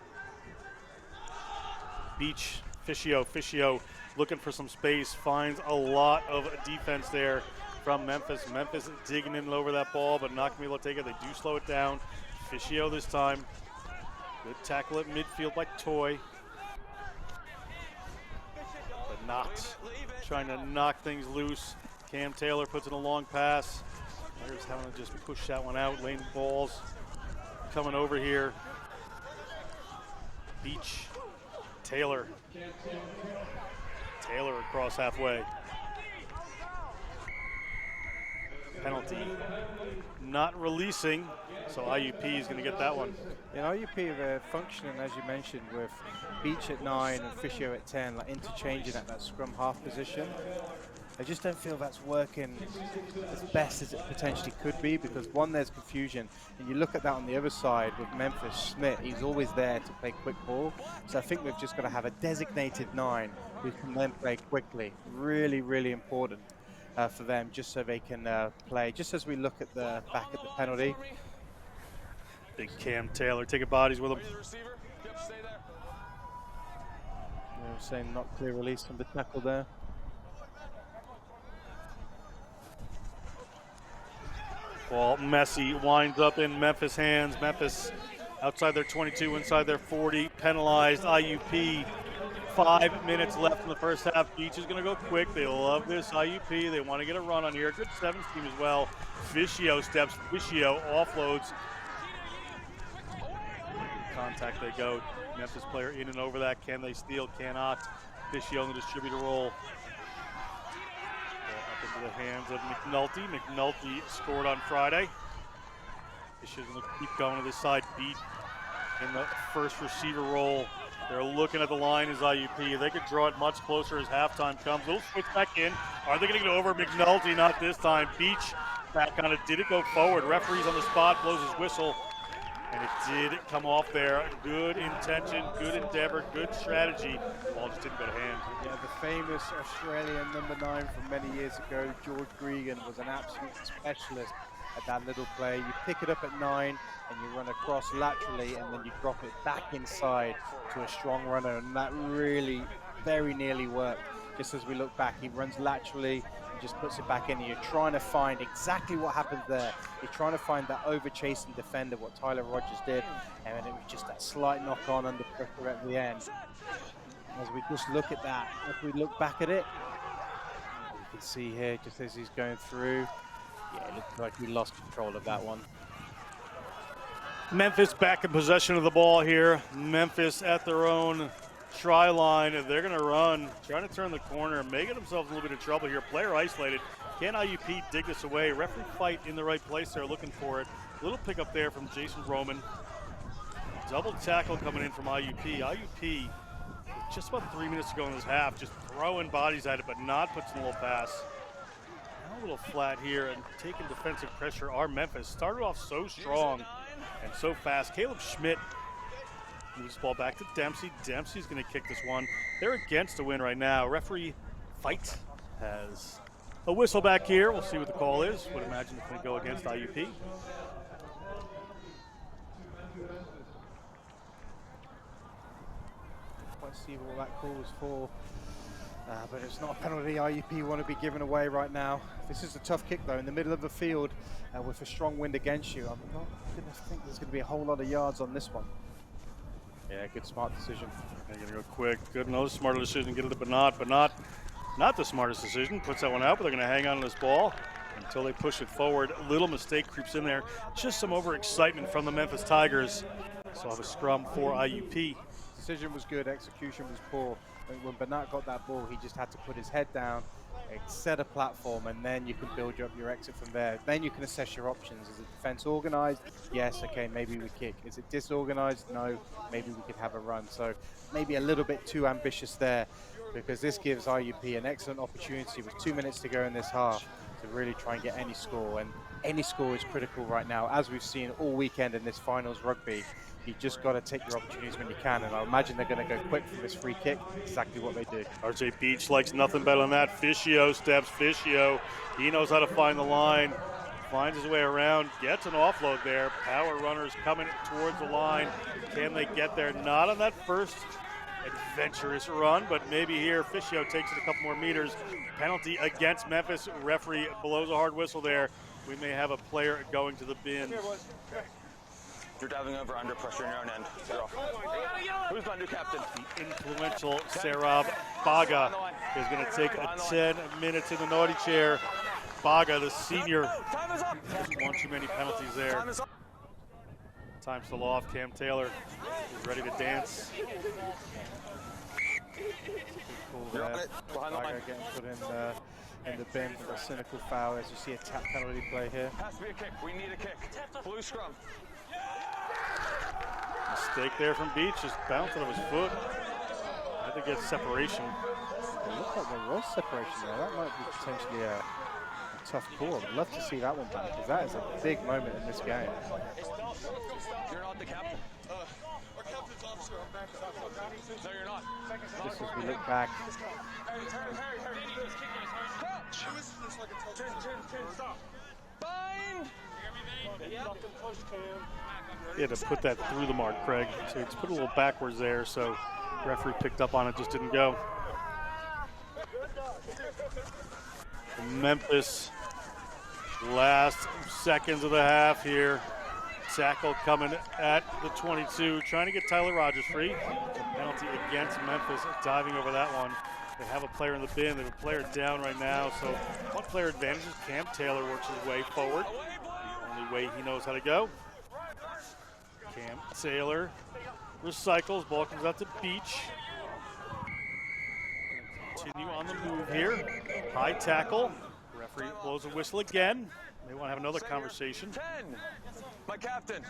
Beach, Fischio looking for some space. Finds a lot of defense there from Memphis. Memphis digging in over that ball, but not going to be able to take it. They do slow it down. Fischio this time. Good tackle at midfield by Toy. But not trying to knock things loose. Cam Taylor puts in a long pass. There's having to just push that one out. Lane balls coming over here. Beach, Taylor. Taylor across halfway. Penalty. Not releasing, so IUP is going to get that one. In IUP, they're functioning, as you mentioned, with Beach at 9 and Fischio at 10, like interchanging at that scrum half position. I just don't feel that's working as best as it potentially could be, because one, there's confusion, and you look at that on the other side with Memphis Schmidt, he's always there to play quick ball. So I think we've just got to have a designated 9 who can then play quickly. Really, really important for them, just so they can play. Just as we look at the back at the penalty. Big Cam Taylor taking bodies with him. Saying not clear release from the tackle there. Ball messy, winds up in Memphis' hands. Memphis outside their 22, inside their 40, penalized. IUP, 5 minutes left in the first half. Beach is going to go quick. They love this IUP. They want to get a run on here. Good sevens team as well. Fischio steps. Fischio offloads. Contact they go. Memphis player in and over that. Can they steal? Cannot. Fischio in the distributor roll. Up into the hands of McNulty. McNulty scored on Friday. Fischio's going to keep going to this side. Beat in the first receiver role. They're looking at the line as IUP. They could draw it much closer as halftime comes. Little switch back in. Are they going to get over McNulty? Not this time. Beach back on it. Did it go forward? Referee's on the spot, blows his whistle. And it did come off there. Good intention, good endeavor, good strategy. Ball just didn't go to hand. Yeah, the famous Australian number 9 from many years ago, George Gregan, was an absolute specialist at that little play. You pick it up at 9 and you run across laterally, and then you drop it back inside to a strong runner, and that really very nearly worked. Just as we look back, he runs laterally and just puts it back in, and you're trying to find exactly what happened there. You're trying to find that over-chasing defender, what Tyler Rogers did, and it was just that slight knock-on under pressure at the end. As we just look at that, if we look back at it, you can see here, just as he's going through, yeah, it looks like we lost control of that one. Memphis back in possession of the ball here. Memphis at their own try line. They're going to run, trying to turn the corner, making themselves a little bit of trouble here. Player isolated. Can IUP dig this away? Referee fight in the right place there, looking for it. Little pickup there from Jason Roman. Double tackle coming in from IUP. IUP, just about 3 minutes to go in this half, just throwing bodies at it, but not puts in a little pass. Now a little flat here and taking defensive pressure. Our Memphis started off so strong and so fast. Caleb Schmidt moves the ball back to Dempsey. Dempsey's going to kick this one. They're against the win right now. Referee fight has a whistle back here. We'll see what the call is. Would imagine it's going to go against IUP. Let's see what that call was for. But it's not a penalty IUP want to be giving away right now. This is a tough kick though, in the middle of the field with a strong wind against you. I'm not going to think there's going to be a whole lot of yards on this one. Yeah, good smart decision. They're going to go quick. Good, no smarter decision. Get it, but not the smartest decision. Puts that one out, but they're going to hang on to this ball until they push it forward. A little mistake creeps in there. Just some overexcitement from the Memphis Tigers. So have a scrum for IUP. Decision was good, execution was poor. When Bernat got that ball, he just had to put his head down, set a platform, and then you can build up your exit from there. Then you can assess your options. Is it defense organized? Yes, okay, maybe we kick. Is it disorganized? No, maybe we could have a run. So maybe a little bit too ambitious there, because this gives IUP an excellent opportunity with 2 minutes to go in this half to really try and get any score. And any score is critical right now, as we've seen all weekend in this finals rugby. You just got to take your opportunities when you can, and I imagine they're going to go quick from this free kick. Exactly what they do. RJ Beach likes nothing better than that. Fischio steps. Fischio, he knows how to find the line. Finds his way around, gets an offload there. Power runners coming towards the line. Can they get there? Not on that first adventurous run, but maybe here Fischio takes it a couple more meters. Penalty against Memphis. Referee blows a hard whistle there. We may have a player going to the bin. You're diving over under pressure in your own end. Get off. Who's my new captain? The influential Sarab Baga is going to take a 10 minutes in the naughty chair. Baga, the senior, just one too many penalties there. Time's still off. Cam Taylor is ready to dance. Cool there. Baga getting put in the bin for a cynical foul, as you see a tap penalty play here. Has to be a kick. We need a kick. Blue scrum. Mistake there from Beach, just bounced out of his foot. I had to get separation. It looked like there was separation there. That might be potentially a tough call. I'd love to see that one back, because that is a big moment in this game. You're not the captain. Our captain's officer. No, you're not. Just as we look back. Bind. He had to put that through the mark, Craig. So he's put a little backwards there, so referee picked up on it, just didn't go. Memphis, last seconds of the half here. Tackle coming at the 22, trying to get Tyler Rogers free. The penalty against Memphis, diving over that one. They have a player in the bin, they have a player down right now, so one player advantages. Cam Taylor works his way forward. The only way he knows how to go. Cam Taylor recycles, ball comes out to Beach. Continue on the move here. High tackle. Referee blows a whistle again. They want to have another conversation. 10. My captain.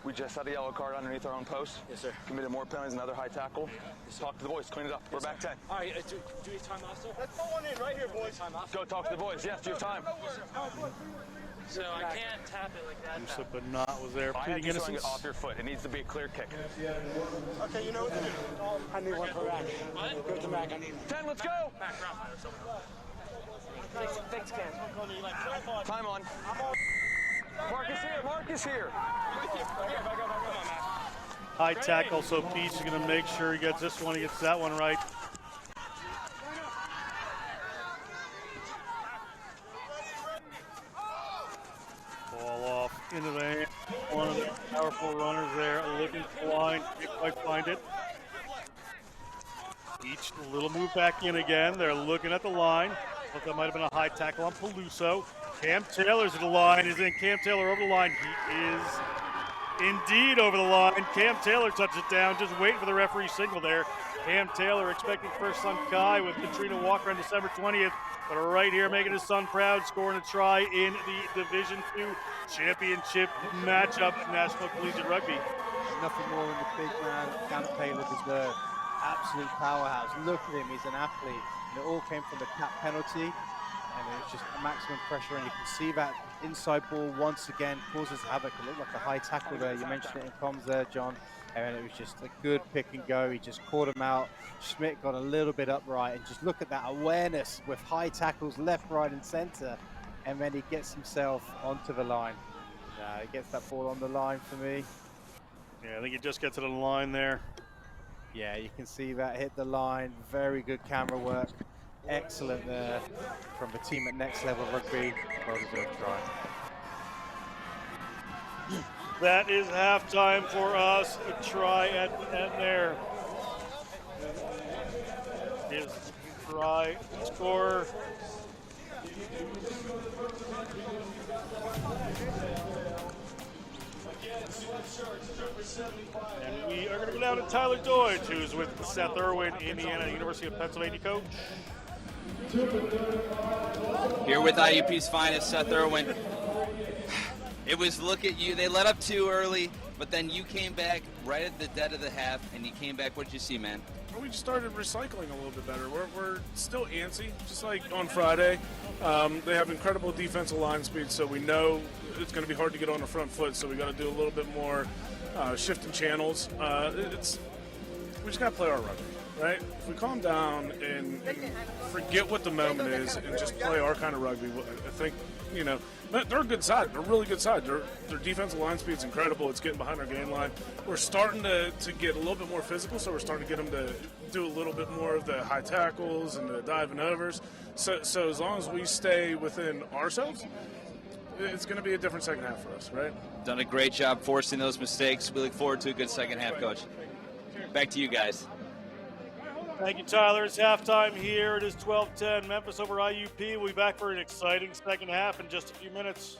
We just had a yellow card underneath our own post. Yes, sir. Committed more penalties, another high tackle. Talk to the boys, clean it up. We're back 10. All right, do you have time off, sir? Let's put one in right here, boys. Go talk to the boys. Yes, do you have time? So I can't tap it like that. Yusuf Benat was there, I have pleading to swing innocence. it off your foot. It needs to be a clear kick. Okay, you know what to do. I need one for Mac. What? Go to Mac, I need one. 10, let's go! Mac, Thanks, Cam. Time on. Mark is here, Mark is here. High tackle, so Beach is going to make sure he gets this one, he gets that one right. Ball off into the hand. One of the powerful runners there, looking for the line, can't quite find it. Beach, a little move back in again. They're looking at the line. Thought that might have been a high tackle on Peluso. Cam Taylor's at the line. Is in Cam Taylor over the line? He is indeed over the line. Cam Taylor touches it down. Just waiting for the referee signal there. Cam Taylor expecting first son Kai with Katrina Walker on December 20th. But right here making his son proud, scoring a try in the Division II championship matchup, National Collegiate Rugby. Nothing more than the big man Cam Taylor deserved. Absolute powerhouse. Look at him, he's an athlete. And it all came from the cap penalty, and it was just maximum pressure, and you can see that inside ball once again causes havoc. It looked like a high tackle there. You mentioned it in comms there, John, and it was just a good pick and go. He just caught him out. Schmidt got a little bit upright, and just look at that awareness with high tackles left, right, and center, and then he gets himself onto the line. He gets that ball on the line for me. Yeah, I think he just gets it on the line there. Yeah, you can see that hit the line. Very good camera work. Excellent there from the team at Next Level Rugby. Well-deserved try. That is halftime for us. A try at there. His try scorer. And we are going to go down to Tyler Deutsch, who's with Seth Irwin, Indiana University of Pennsylvania coach. Here with IUP's finest, Seth Irwin. It was look at you. They let up too early, but then you came back right at the dead of the half, and you came back. What did you see, man? we just started recycling a little bit better. We're still antsy, just like on Friday. They have incredible defensive line speed, so we know it's going to be hard to get on the front foot, so we got to do a little bit more shifting channels. We just got to play our rugby, right? If we calm down and forget what the moment is and just play our kind of rugby, I think, you know, they're a good side. They're a really good side. Their defensive line speed is incredible. It's getting behind our game line. We're starting to get a little bit more physical, so we're starting to get them to do a little bit more of the high tackles and the diving overs. So as long as we stay within ourselves, it's going to be a different second half for us, right? Done a great job forcing those mistakes. We look forward to a good second half, Coach. Back to you guys. Thank you, Tyler. It's halftime here. It is 12-10. Memphis over IUP. We'll be back for an exciting second half in just a few minutes.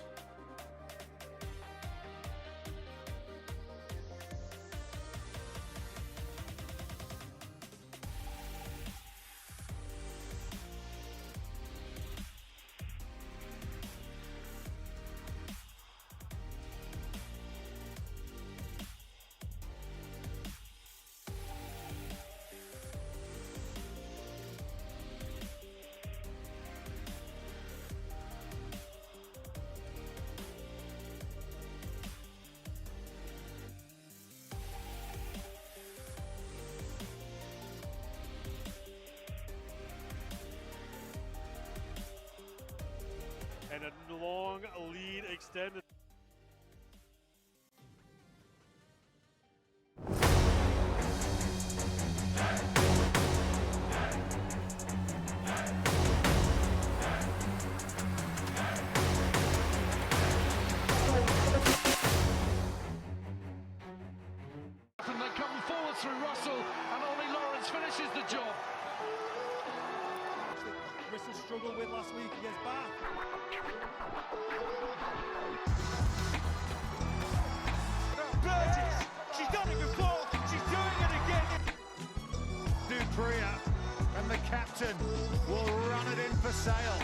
And a long lead extended. And they come forward through Russell, and Ollie Lawrence finishes the job. Bristol struggled with last week against Bath. Burgess, she's done it before, she's doing it again. Dupria and the captain will run it in for Sale.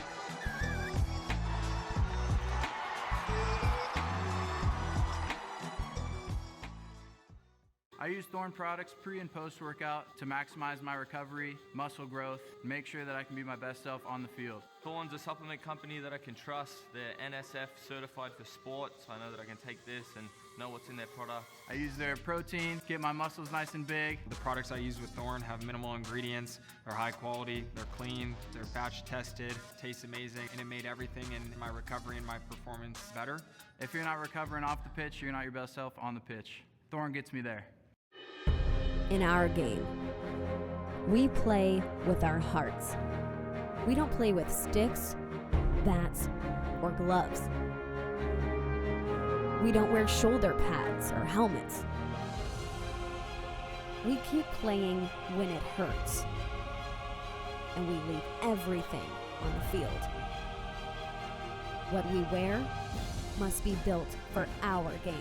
I use Thorne products pre and post workout to maximize my recovery, muscle growth, make sure that I can be my best self on the field. Thorne's a supplement company that I can trust. They're NSF certified for sports. I know that I can take this and know what's in their product. I use their protein, get my muscles nice and big. The products I use with Thorne have minimal ingredients, they're high quality, they're clean, they're batch tested, taste amazing, and it made everything in my recovery and my performance better. If you're not recovering off the pitch, you're not your best self on the pitch. Thorne gets me there. In our game, we play with our hearts. We don't play with sticks, bats, or gloves. We don't wear shoulder pads or helmets. We keep playing when it hurts. And we leave everything on the field. What we wear must be built for our game.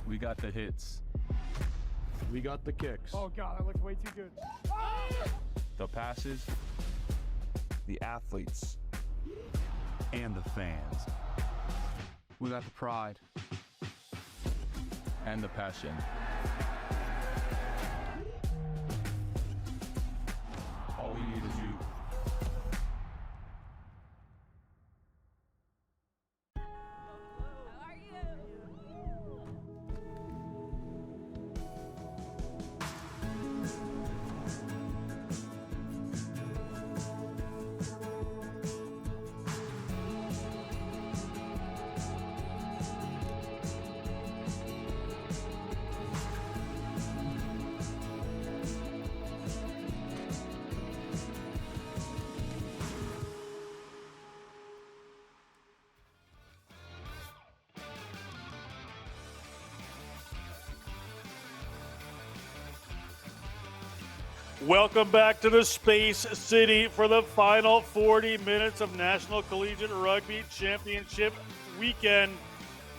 We got the hits. We got the kicks. Oh God, that looks way too good. The passes. The athletes. And the fans. We got the pride. And the passion. All we need is you. Welcome back to the Space City for the final 40 minutes of National Collegiate Rugby Championship Weekend.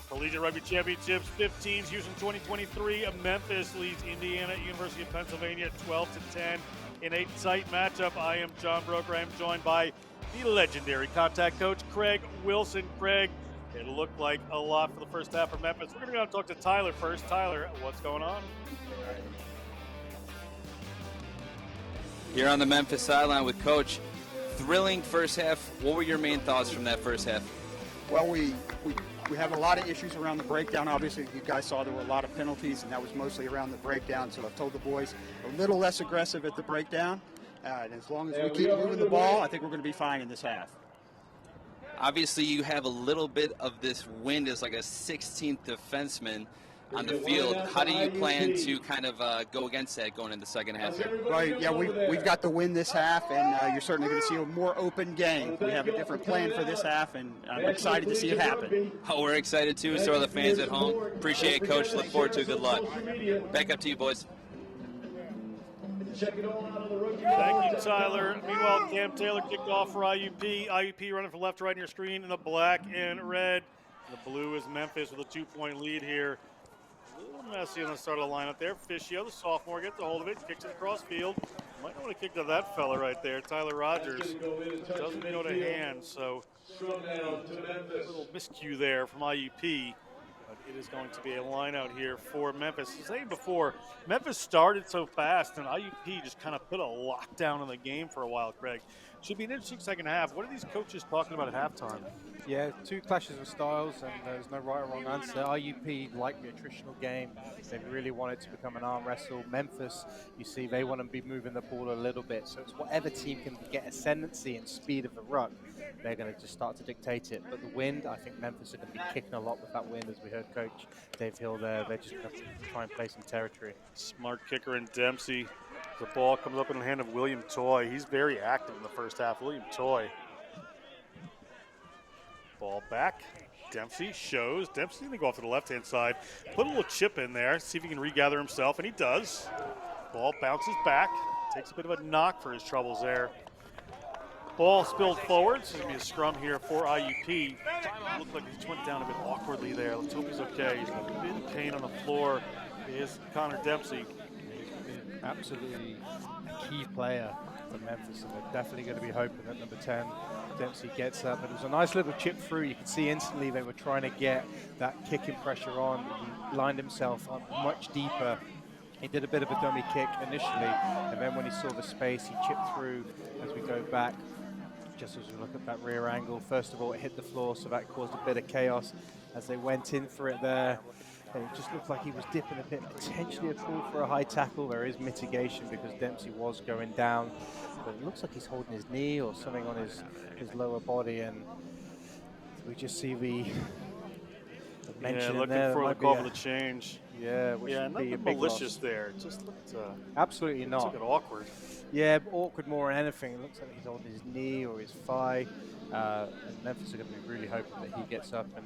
Collegiate Rugby Championships 15s, Houston 2023. Memphis leads Indiana, University of Pennsylvania 12-10 in a tight matchup. I am John Broker. I am joined by the legendary contact coach, Craig Wilson. Craig, It looked like a lot for the first half for Memphis. We're going to go and talk to Tyler first. Tyler, what's going on? Here on the Memphis sideline with Coach. Thrilling first half. What were your main thoughts from that first half? Well, we have a lot of issues around the breakdown. Obviously, you guys saw there were a lot of penalties, and that was mostly around the breakdown. So I've told the boys a little less aggressive at the breakdown. And as long as we keep moving the ball, I think we're going to be fine in this half. Obviously, you have a little bit of this wind as like a 16th defenseman on the field. How do you plan to kind of go against that going into the second half? Right, yeah, we've got the win this half, and you're certainly going to see a more open game. We have a different plan for this half, and I'm excited to see it happen. Oh, we're excited too. So are the fans at home. Appreciate it, Coach. Look forward to it. Good luck. Back up to you, boys. Thank you, Tyler. Meanwhile, Cam Taylor kicked off for IUP. IUP running from left to right on your screen in the black and red. The blue is Memphis with a 2-point lead here. A little messy on the start of the lineup there. Fischio, the sophomore, gets a hold of it, kicks it across field. Might want to kick to that fella right there, Tyler Rogers. Doesn't go to hand, so a little miscue there from IUP. But it is going to be a line out here for Memphis. As I was saying before, Memphis started so fast, and IUP just kind of put a lockdown on the game for a while, Craig. Should be an interesting second half. What are these coaches talking about at halftime? Yeah, two clashes of styles, and there's no right or wrong answer. IUP like the attritional game. They really want it to become an arm wrestle. Memphis, you see, they want to be moving the ball a little bit. So it's whatever team can get ascendancy and speed of the ruck, they're going to just start to dictate it. But the wind, I think Memphis are going to be kicking a lot with that wind, as we heard Coach Dave Hill there. They're just going to try and play some territory. Smart kicker in Dempsey. The ball comes up in the hand of William Toy. He's very active in the first half. William Toy. Ball back. Dempsey shows. Dempsey's going to go off to the left-hand side. Put a little chip in there. See if he can regather himself, and he does. Ball bounces back. Takes a bit of a knock for his troubles there. Ball spilled forward. So it's going to be a scrum here for IUP. Looked like he just went down a bit awkwardly there. Let's hope he's okay. He's got a bit of pain on the floor. Is Connor Dempsey. Absolutely a key player for Memphis, and they're definitely going to be hoping that number 10 Dempsey gets up. But it was a nice little chip through. You could see instantly they were trying to get that kicking pressure on. He lined himself up much deeper. He did a bit of a dummy kick initially, and then when he saw the space, he chipped through. As we go back, just as we look at that rear angle, first of all it hit the floor, so that caused a bit of chaos as they went in for it there. And it just looked like he was dipping a bit, potentially a call for a high tackle. There is mitigation because Dempsey was going down, but it looks like he's holding his knee or something on his lower body, and we just see the mention looking there. for the call for the change. Yeah, which would be a nothing big malicious loss. there. It just looked absolutely not. Took it awkward. Yeah, awkward more than anything. It looks like he's holding his knee or his thigh, and Memphis are going to be really hoping that he gets up and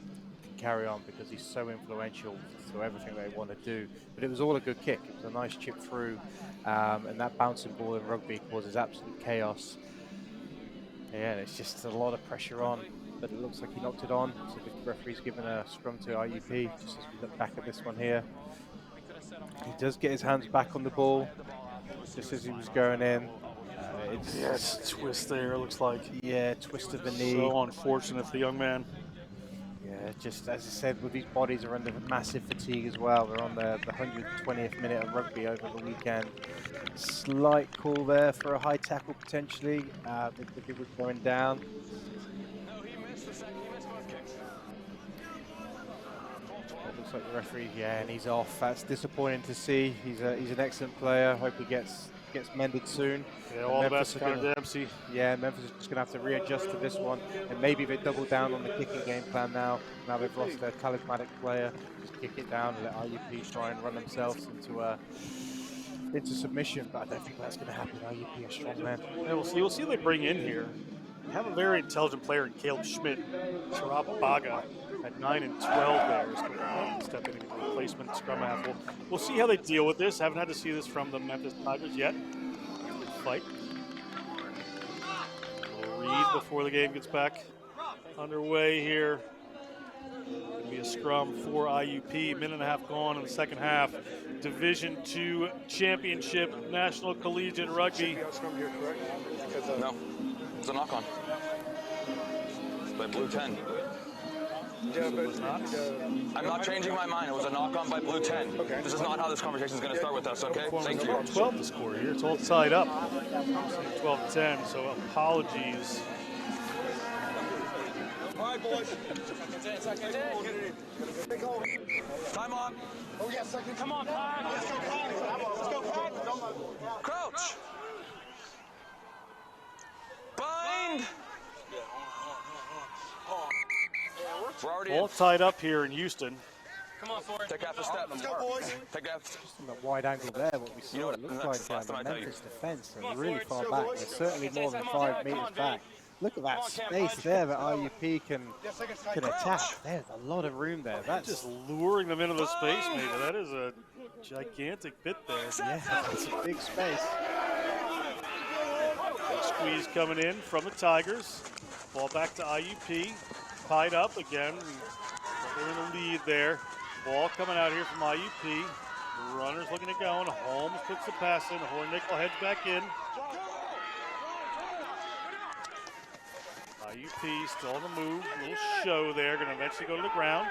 carry on because he's so influential to everything they want to do. But it was all a good kick. It was a nice chip through, and that bouncing ball in rugby causes absolute chaos. Yeah, it's just a lot of pressure on, but it looks like he knocked it on. So the referee's given a scrum to IUP, just as we look back at this one here. He does get his hands back on the ball, just as he was going in. It's a twist there, it looks like. Yeah, twist of the knee. So unfortunate for the young man. Yeah, just as I said, with these bodies are under massive fatigue as well. They're on the 120th minute of rugby over the weekend. Slight call there for a high tackle potentially. If it was going down. It looks like the referee, yeah, and he's off. That's disappointing to see. He's an excellent player. Hope he gets mended soon. Yeah, all the best to Connor Dempsey. Yeah, Memphis is just going to have to readjust to this one, and maybe they double down on the kicking game plan now. Now they've lost their charismatic player, just kick it down and let IUP try and run themselves into submission. But I don't think that's going to happen. IUP are strong men. Yeah, we'll see. We'll see what they bring in here. They have a very intelligent player in Caleb Schmidt, Tarab Baga at 9 and 12 there. So step in and get a replacement scrum half. We'll see how they deal with this. Haven't had to see this from the Memphis Tigers yet. Good fight. We'll read before the game gets back underway here. It'll be a scrum for IUP. Minute and a half gone in the second half. Division II Championship National Collegiate Rugby. No, it's a knock on. By blue 10. I'm not changing my mind. It was a knock-on by blue 10. Okay. This is not how this conversation is going to start with us, okay? Thank you. 12 to score here. It's all tied up. 12-10, so apologies. All right, boys. Time on. Oh, yeah, second. Come on, Pat. Let's go, Pat. Let's go, Pat. Crouch. Bind. We're already All tied up here in Houston. Come on, Ford. Take half a step. Let's go, boys. Take half. Just from that wide angle there, what we saw, it looked like the Memphis defense are really far back. They're certainly more than 5 meters back. Look at that space there that IUP can attack. There's a lot of room there. That's just luring them into the space, maybe. That is a gigantic bit there. Yeah, that's a big space. Big squeeze coming in from the Tigers. Ball back to IUP. Tied up again. They're in the lead there. Ball coming out here from IUP. The runners looking to go. And Holmes puts the pass in. Hornickel heads back in. IUP still on the move. A little show there. Going to eventually go to the ground.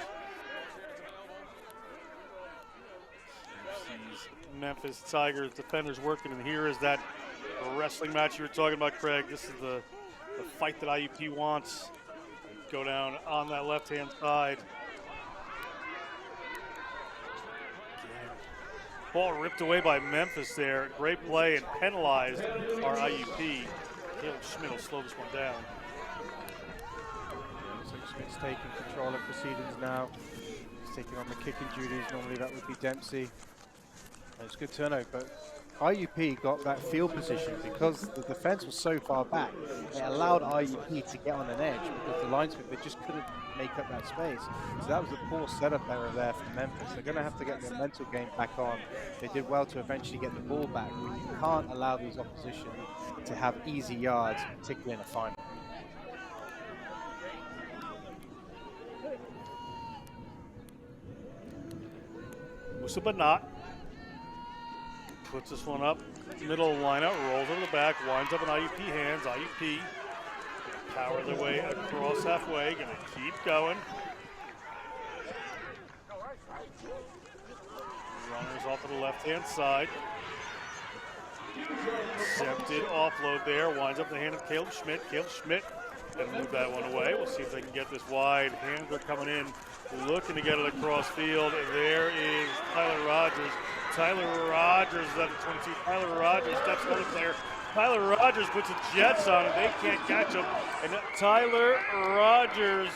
These Memphis Tigers defenders working. And here is that wrestling match you were talking about, Craig. This is the fight that IUP wants. Go down on that left-hand side. Again. Ball ripped away by Memphis there. Great play and penalized our IUP. Caleb Schmidt will slow this one down. Looks like Schmidt's taking control of proceedings now. He's taking on the kicking duties. Normally that would be Dempsey. It's a good turnover, but IUP got that field position because the defense was so far back. It allowed IUP to get on an edge because the linesmen, they just couldn't make up that space. So that was a poor setup error there for Memphis. They're going to have to get their mental game back on. They did well to eventually get the ball back, but you can't allow these opposition to have easy yards, particularly in a final. Musa but not. Puts this one up, middle lineup, rolls over the back, winds up in IUP hands. IUP gonna power their way across halfway, gonna keep going. Runners off to the left-hand side. Attempted offload there, winds up in the hand of Caleb Schmidt. Caleb Schmidt gonna move that one away. We'll see if they can get this wide. Hands are coming in, looking to get it across field. And there is Tyler Rogers. Tyler Rogers is at the 22. Tyler Rogers steps another player. Tyler Rogers puts the Jets on and they can't catch him. And Tyler Rogers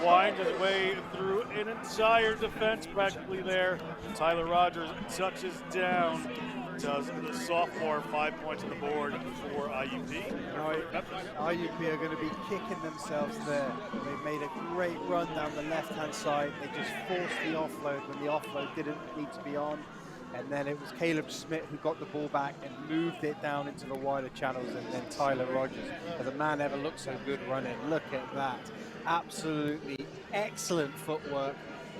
winds his way through an entire defense practically there. Tyler Rogers touches down. Does the sophomore, 5 points on the board for IUP. IUP are going to be kicking themselves there. They made a great run down the left-hand side. They just forced the offload when the offload didn't need to be on. And then it was Caleb Schmidt who got the ball back and moved it down into the wider channels. And then Tyler Rogers, has a man ever looked so good running? Look at that. Absolutely excellent footwork.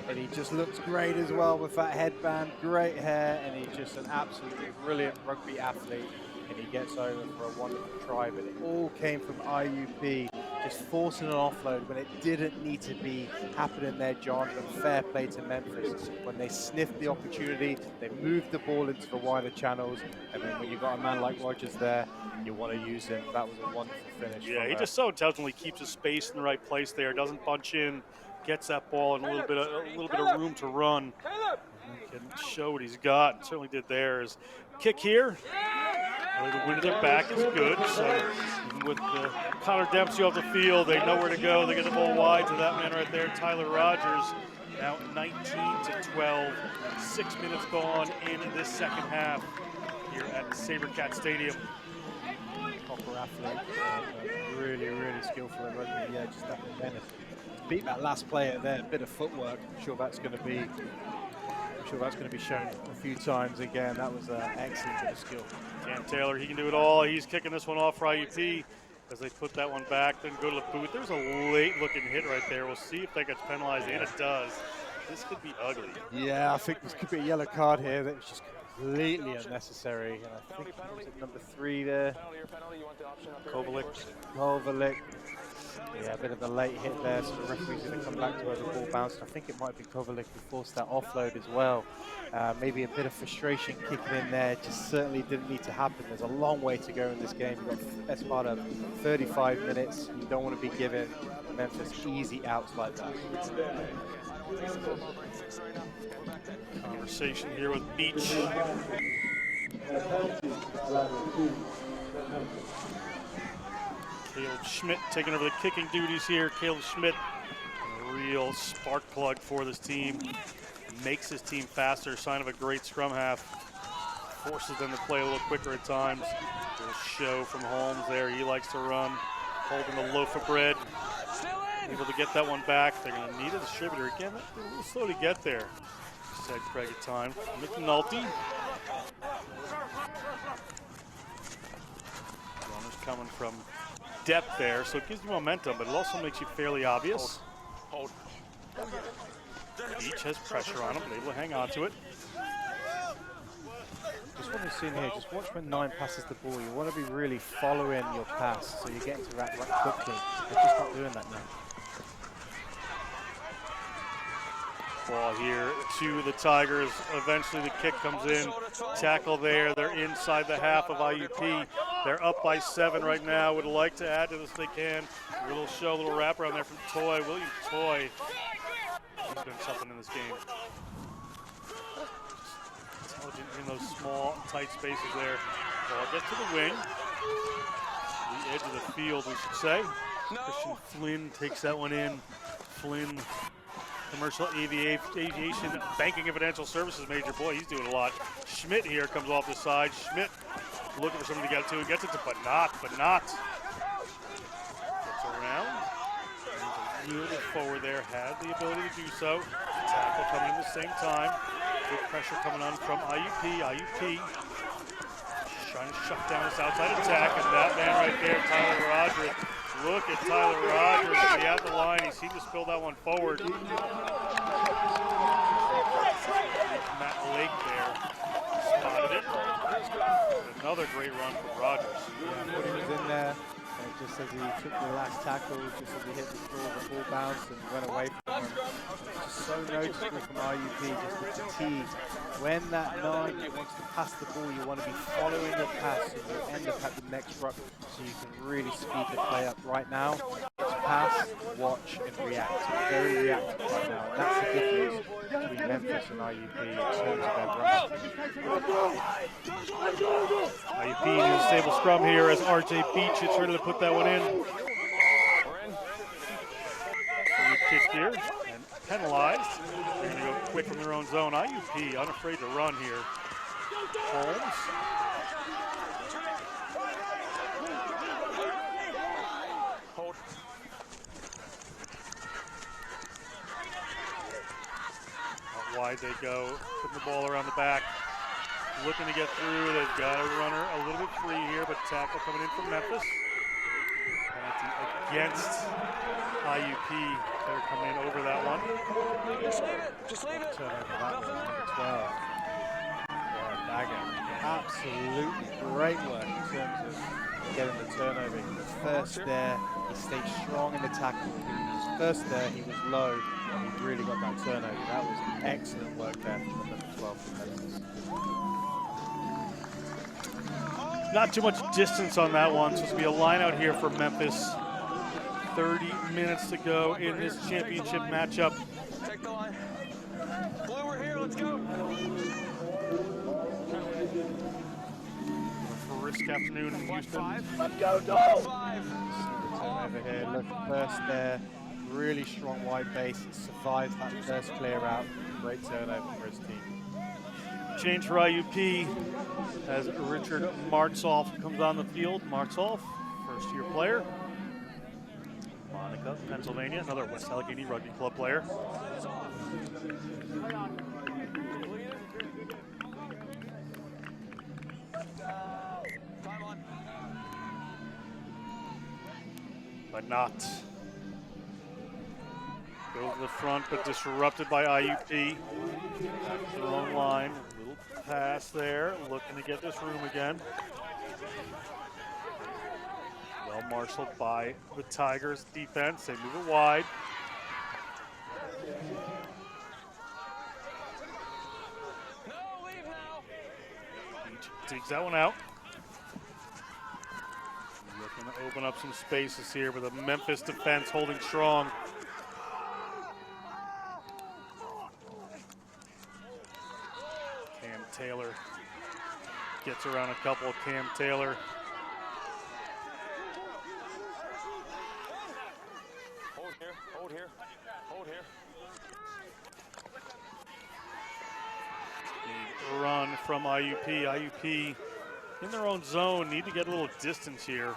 And he just looks great as well with that headband, great hair, and he's just an absolutely brilliant rugby athlete. And he gets over for a wonderful try, but it all came from IUP, just forcing an offload when it didn't need to be happening there, John. But fair play to Memphis. When they sniffed the opportunity, they moved the ball into the wider channels, and then when you've got a man like Rogers there, you want to use him. That was a wonderful finish. Yeah, he just so intelligently keeps his space in the right place there, doesn't bunch in, gets that ball in a little bit of room to run. And can show what he's got, and certainly did there. His kick here. The wind of their back is good, so even with Connor Dempsey off the field, they know where to go. They get the ball wide to that man right there, Tyler Rogers. Now 19-12, 6 minutes gone in this second half here at SaberCat Stadium. Proper athlete, really, really skillful at rugby. Yeah, just that benefit. Beat that last player there, a bit of footwork. I'm sure that's going to be shown a few times again. That was an excellent bit of skill. Cam Taylor, he can do it all. He's kicking this one off for IUP as they put that one back, then go to the boot. There's a late-looking hit right there. We'll see if that gets penalized, and it does. This could be ugly. Yeah, I think this could be a yellow card here. That was just completely unnecessary. And I think it was at number 3 there. Kovalik. Kovalik. Yeah, a bit of a late hit there, so the referee's going to come back to where the ball bounced. I think it might be Kovalik who forced that offload as well. Maybe a bit of frustration kicking in there, just certainly didn't need to happen. There's a long way to go in this game. You've got best part of 35 minutes. You don't want to be giving Memphis easy outs like that. Conversation here with Beach. Caleb Schmidt taking over the kicking duties here. Caleb Schmidt, a real spark plug for this team. Makes his team faster, sign of a great scrum half. Forces them to play a little quicker at times. Little show from Holmes there. He likes to run, holding the loaf of bread. Able to get that one back. They're going to need a distributor. Again, they're a little slow to get there, said Craig at time. McNulty. Runners coming from depth there, so it gives you momentum, but it also makes you fairly obvious. Hold. Each has pressure on him, but able to hang on to it. Just what we've seen here, just watch when 9 passes the ball. You want to be really following your pass, so you're getting to that right quickly. They're just not doing that now. Ball here to the Tigers. Eventually the kick comes in. Tackle there. They're inside the half of IUP. They're up by 7 right now. Would like to add to this if they can. A little show, a little wraparound there from Toy. William Toy. He's doing something in this game. Just intelligent in those small, tight spaces there. Ball gets to the wing. The edge of the field, we should say. Christian Flynn takes that one in. Flynn, commercial aviation, banking and financial services major. Boy, he's doing a lot. Schmidt here comes off the side. Schmidt looking for something to get to. He gets it to Banat. Gets around. Moves a little bit forward there. Had the ability to do so. Tackle coming in the same time. Good pressure coming on from IUP. IUP trying to shut down this outside attack. And that man right there, Tyler Roderick. Look at Tyler Rogers at the line. He seemed to spill that one forward. Matt Lake there spotted it. Another great run from Rogers. Yeah, he was in there, and just as he took the last tackle, just as he hit the floor, the ball bounced and went away from him. Just so noticeable from IUP, just the fatigue. When that 9 wants to pass the ball, you want to be following the pass and you end up at the next ruck so you can really speed the play up. Right now, it's pass, watch, and react. It's very reactive right now, and that's the difference between Memphis and IUP in terms of their run. IUP in a stable scrum here as RJ Beach is ready to put that one in. Free kick here and penalized. They're going to go quick from their own zone. IUP unafraid to run here. Holmes. Hold. Out wide they go, putting the ball around the back. Looking to get through. They've got a runner a little bit free here, but tackle coming in from Memphis. Penalty against IUP. They're coming in over that one. Just leave it. Just leave it. Turnover that one, number 12. Yeah, Dagger. Absolutely great work in terms of getting the turnover. He was first there. He stayed strong in the tackle. He was first there. He was low. And he really got that turnover. That was excellent work there from number 12 from Memphis. Not too much distance on that one, so it's going to be a line out here for Memphis. 30 minutes to go in this championship matchup. Take the line. Blue, we're here. Let's go. Brisk afternoon in Houston. Let's go, dog. Turnover here. Look, first there. Really strong wide base. It survives that first clear out. Great turnover for his team. Change for IUP as Richard Martzoff comes on the field. Martzoff, first-year player. Monica, Pennsylvania, another West Allegheny Rugby Club player. But not. Go to the front, but disrupted by IUP. Back to their own line. A little pass there, looking to get this room again. Well marshaled by the Tigers defense. They move it wide. Beach digs that one out. Looking to open up some spaces here with a Memphis defense holding strong. Cam Taylor gets around a couple. Cam Taylor. Hold here, hold here, hold here. Big run from IUP. IUP in their own zone, need to get a little distance here.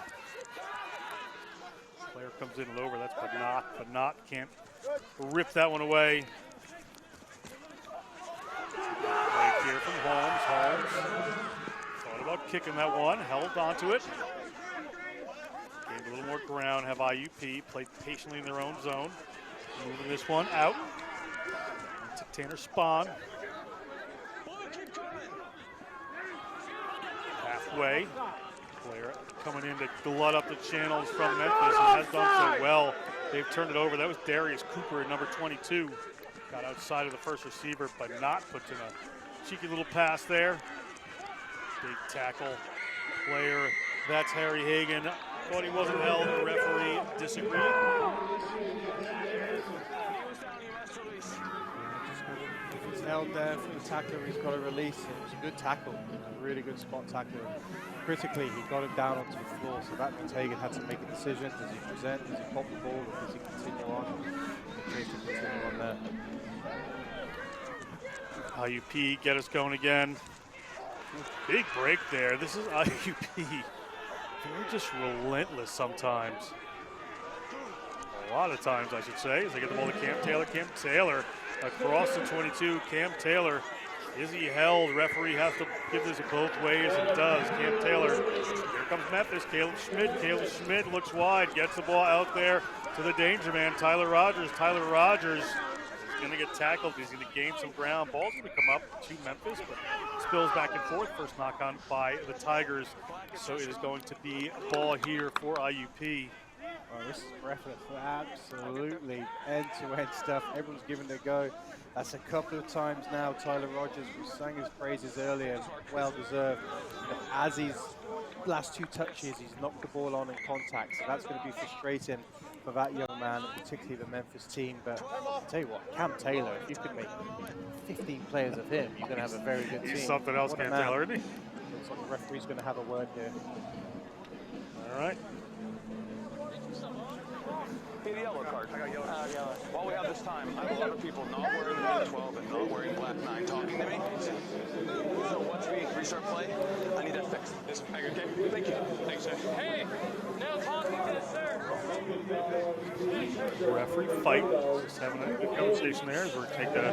Player comes in lower, that's but not can't rip that one away. Right here from Holmes. Holmes thought about kicking that one, held onto it. Gained a little more ground, have IUP played patiently in their own zone. Moving this one out to Tanner Spahn. Halfway. Player coming in to glut up the channels from Memphis and has done so well. They've turned it over. That was Darius Cooper at number 22. Got outside of the first receiver, but not puts in a cheeky little pass there. Big tackle. Player, that's Harry Hagan. Thought he wasn't held. The referee disagreed. If he's held there for the tackler, he's got to release it. It was a good tackle, a really good spot tackle. Critically, he got him down onto the floor, so that means Hagan had to make a decision. Does he present? Does he pop the ball? Or does he continue on? He chose to continue on there. IUP get us going again. Big break there. This is IUP. They're just relentless sometimes. A lot of times, I should say, as they get the ball to Cam Taylor. Cam Taylor across the 22. Cam Taylor, is he held? Referee has to give this both ways and does. Cam Taylor, here comes Memphis. Caleb Schmidt. Caleb Schmidt looks wide, gets the ball out there to the danger man, Tyler Rogers. Tyler Rogers is going to get tackled. He's going to gain some ground. Ball's going to come up to Memphis, but spills back and forth. First knock on by the Tigers. So it is going to be a ball here for IUP. Oh, this is breathless. Absolutely end-to-end stuff. Everyone's giving it a go. That's a couple of times now. Tyler Rogers, we sang his praises earlier, well-deserved. But as his last two touches, he's knocked the ball on in contact. So that's going to be frustrating for that young man, particularly the Memphis team. But I'll tell you what, Cam Taylor, if you could make 15 players of him, you're going to have a very good team. He's something else, Cam Taylor, isn't he? Looks like the referee's going to have a word here. All right. Hey, the yellow card. I got yellow. While we have this time, I have a lot of people not wearing red 12 and not wearing black 9 talking to me. So once we restart play, I need that fixed. Yes, okay. Thank you. Thanks, sir. Hey, no talking to this, sir. Referee fight. Just having a good conversation there as we're taking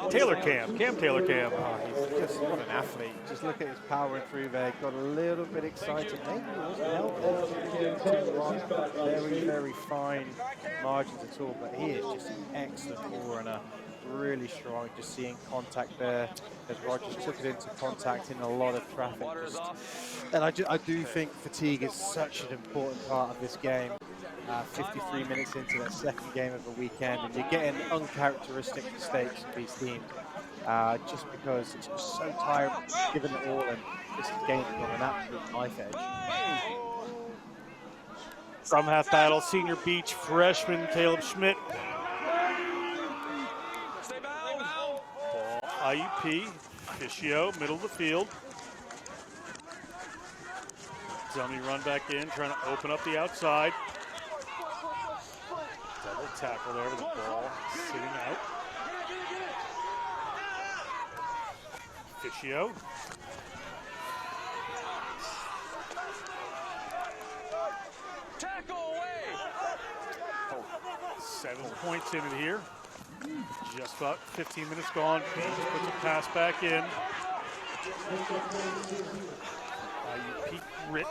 Taylor Cam. Cam Taylor Cam. Oh, he's just what an athlete. Just look at his powering through there. Got a little bit excited. Maybe he wasn't helped. Very, very fine margins at all, but he is just an excellent ball runner. Really strong. Just seeing contact there as Rogers took it into contact in a lot of traffic. And I do think fatigue is such an important part of this game. 53 minutes into their second game of the weekend, and you're getting uncharacteristic mistakes from these teams just because it's just so tired, given it all, and this game is on an absolute knife edge. From half battle, senior beach freshman Caleb Schmidt. Ball IUP, Fischio, middle of the field. Dummy run back in, trying to open up the outside. Double tackle there with the ball sitting out. Fischio. Tackle away. 7 points in it here. Just about 15 minutes gone. Beach puts a pass back in. IUP grit.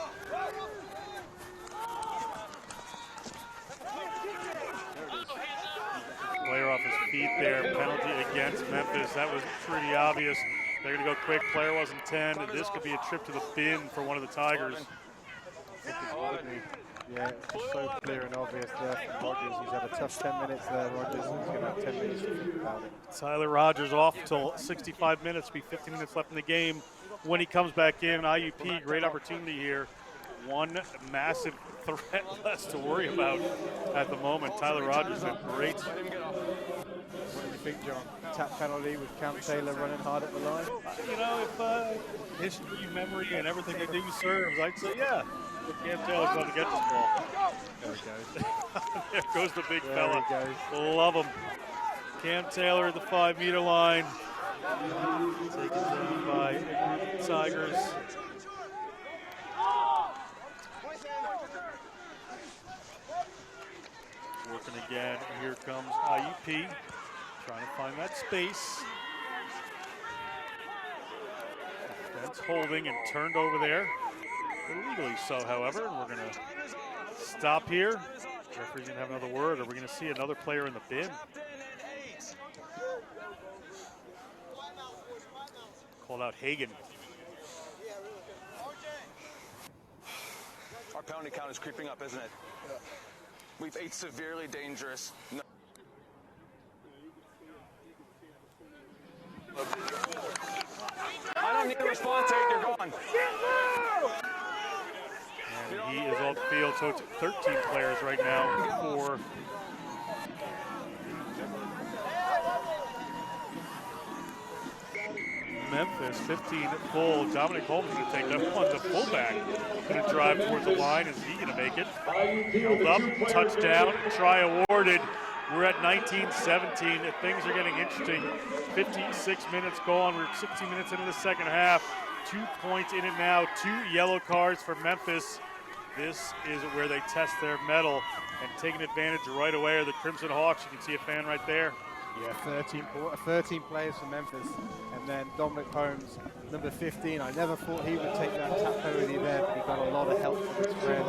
Player off his feet there. Penalty against Memphis. That was pretty obvious. They're going to go quick. Player wasn't 10. This could be a trip to the bin for one of the Tigers. Yeah, it's so clear and obvious there from Rogers. He's had a tough 10 minutes there, Rogers. He's going to have 10 minutes to think about it. Tyler Rogers off till 65 minutes, be 15 minutes left in the game. When he comes back in, IUP, great opportunity here. One massive threat less to worry about at the moment. Tyler Rogers been great. What do you think, John? Tap penalty with Cam Taylor running hard at the line? You know, if history, memory, and everything they do serves, I'd say, yeah, Cam Taylor's going to get this ball. There he goes. There goes the big There fella. he goes. Love him. Cam Taylor at the 5-meter line. Taken down by the Tigers. Working again. Here comes IUP. Trying to find that space. Defense holding and turned over there. Illegally so, however. And we're going to stop here. Referee's going to have another word. Are we going to see another player in the bin? Called out Hagen. Our penalty count is creeping up, isn't it? We've 8 severely dangerous. No. I don't need a response, 8, you're gone. And he is off the field, so it's 13 players right now for Memphis. 15 full. Dominic Holmes going to take that one to fullback. Going to drive towards the line. Is he going to make it? Held up, touchdown, try awarded. We're at 19-17. Things are getting interesting. 56 minutes gone. We're 16 minutes into the second half. 2 points in it now. 2 yellow cards for Memphis. This is where they test their mettle and taking advantage right away are the Crimson Hawks. You can see a fan right there. Yeah, 13 players for Memphis. And then Dominic Holmes, number 15. I never thought he would take that tap penalty there, but he got a lot of help from his friends.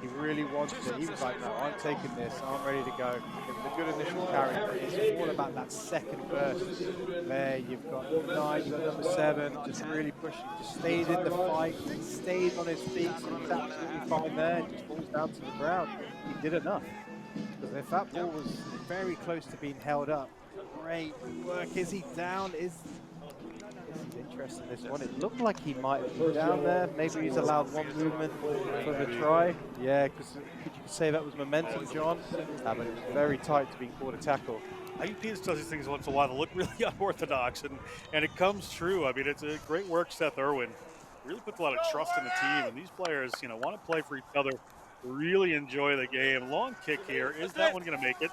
He really wanted it. He was like, no, I'm taking this. I'm ready to go. It was a good initial carry, but it's all about that second burst. There, you've got 9, you've got number 7, just really pushing. Just stayed in the fight, stayed on his feet, so he's absolutely fine there. Just falls down to the ground. He did enough. Because if that ball was very close to being held up, great work. Is he down? This is interesting, this one. It looked like he might have been down there. Maybe he's allowed one movement for the try. Yeah, because could you say that was momentum, John? But it was very tight to being caught a tackle. IUP does these things once in a while that look really unorthodox, and it comes true. I mean, it's a great work, Seth Irwin. Really puts a lot of trust in the team, and these players, you know, want to play for each other, really enjoy the game. Long kick here. Is that one going to make it?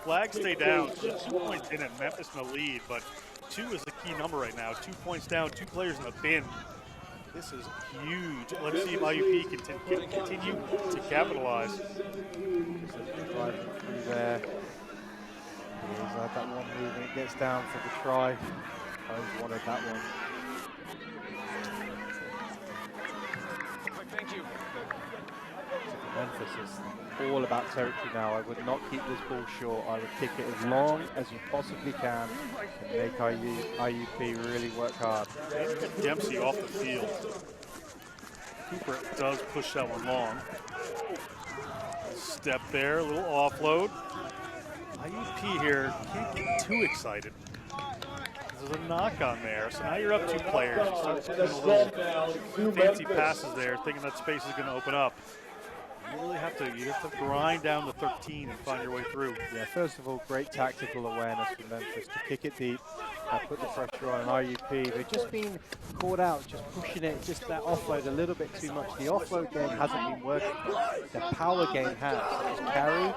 Flags stay down. 2 points in it. Memphis in the lead, but 2 is the key number right now. 2 points down, 2 players in the bin. This is huge. Let's see if IUP can continue to capitalize. Driving through there. He's had that one movement. Gets down for the try. I wanted that one. Thank you. Memphis is all about territory now. I would not keep this ball short. I would kick it as long as you possibly can and make IUP really work hard. Dempsey off the field. Cooper does push that one long. Step there, a little offload. IUP here can't get too excited. There's a knock on there, so now you're up 2 players. You start doing a little fancy passes there, thinking that space is going to open up. You really have to grind down the 13 and find your way through. Yeah, first of all, great tactical awareness from Memphis to kick it deep, put the pressure on IUP. They've just been caught out, just pushing it, just that offload a little bit too much. The offload game hasn't been working. The power game has. So just carry and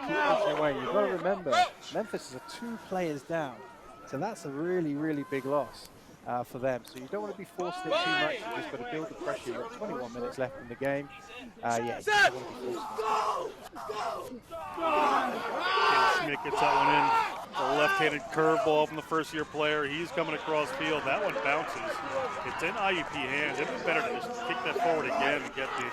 keep pushing away. You've got to remember, Memphis is 2 players down. So that's a really, really big loss for them. So you don't want to be forcing it too much. You just got to build the pressure. You've got 21 minutes left in the game. Yeah, you don't want to be forcing it. Schmidt gets that one in. A left-handed curveball from the first-year player. He's coming across field. That one bounces. It's in IUP hands. It'd be better to just kick that forward again and get the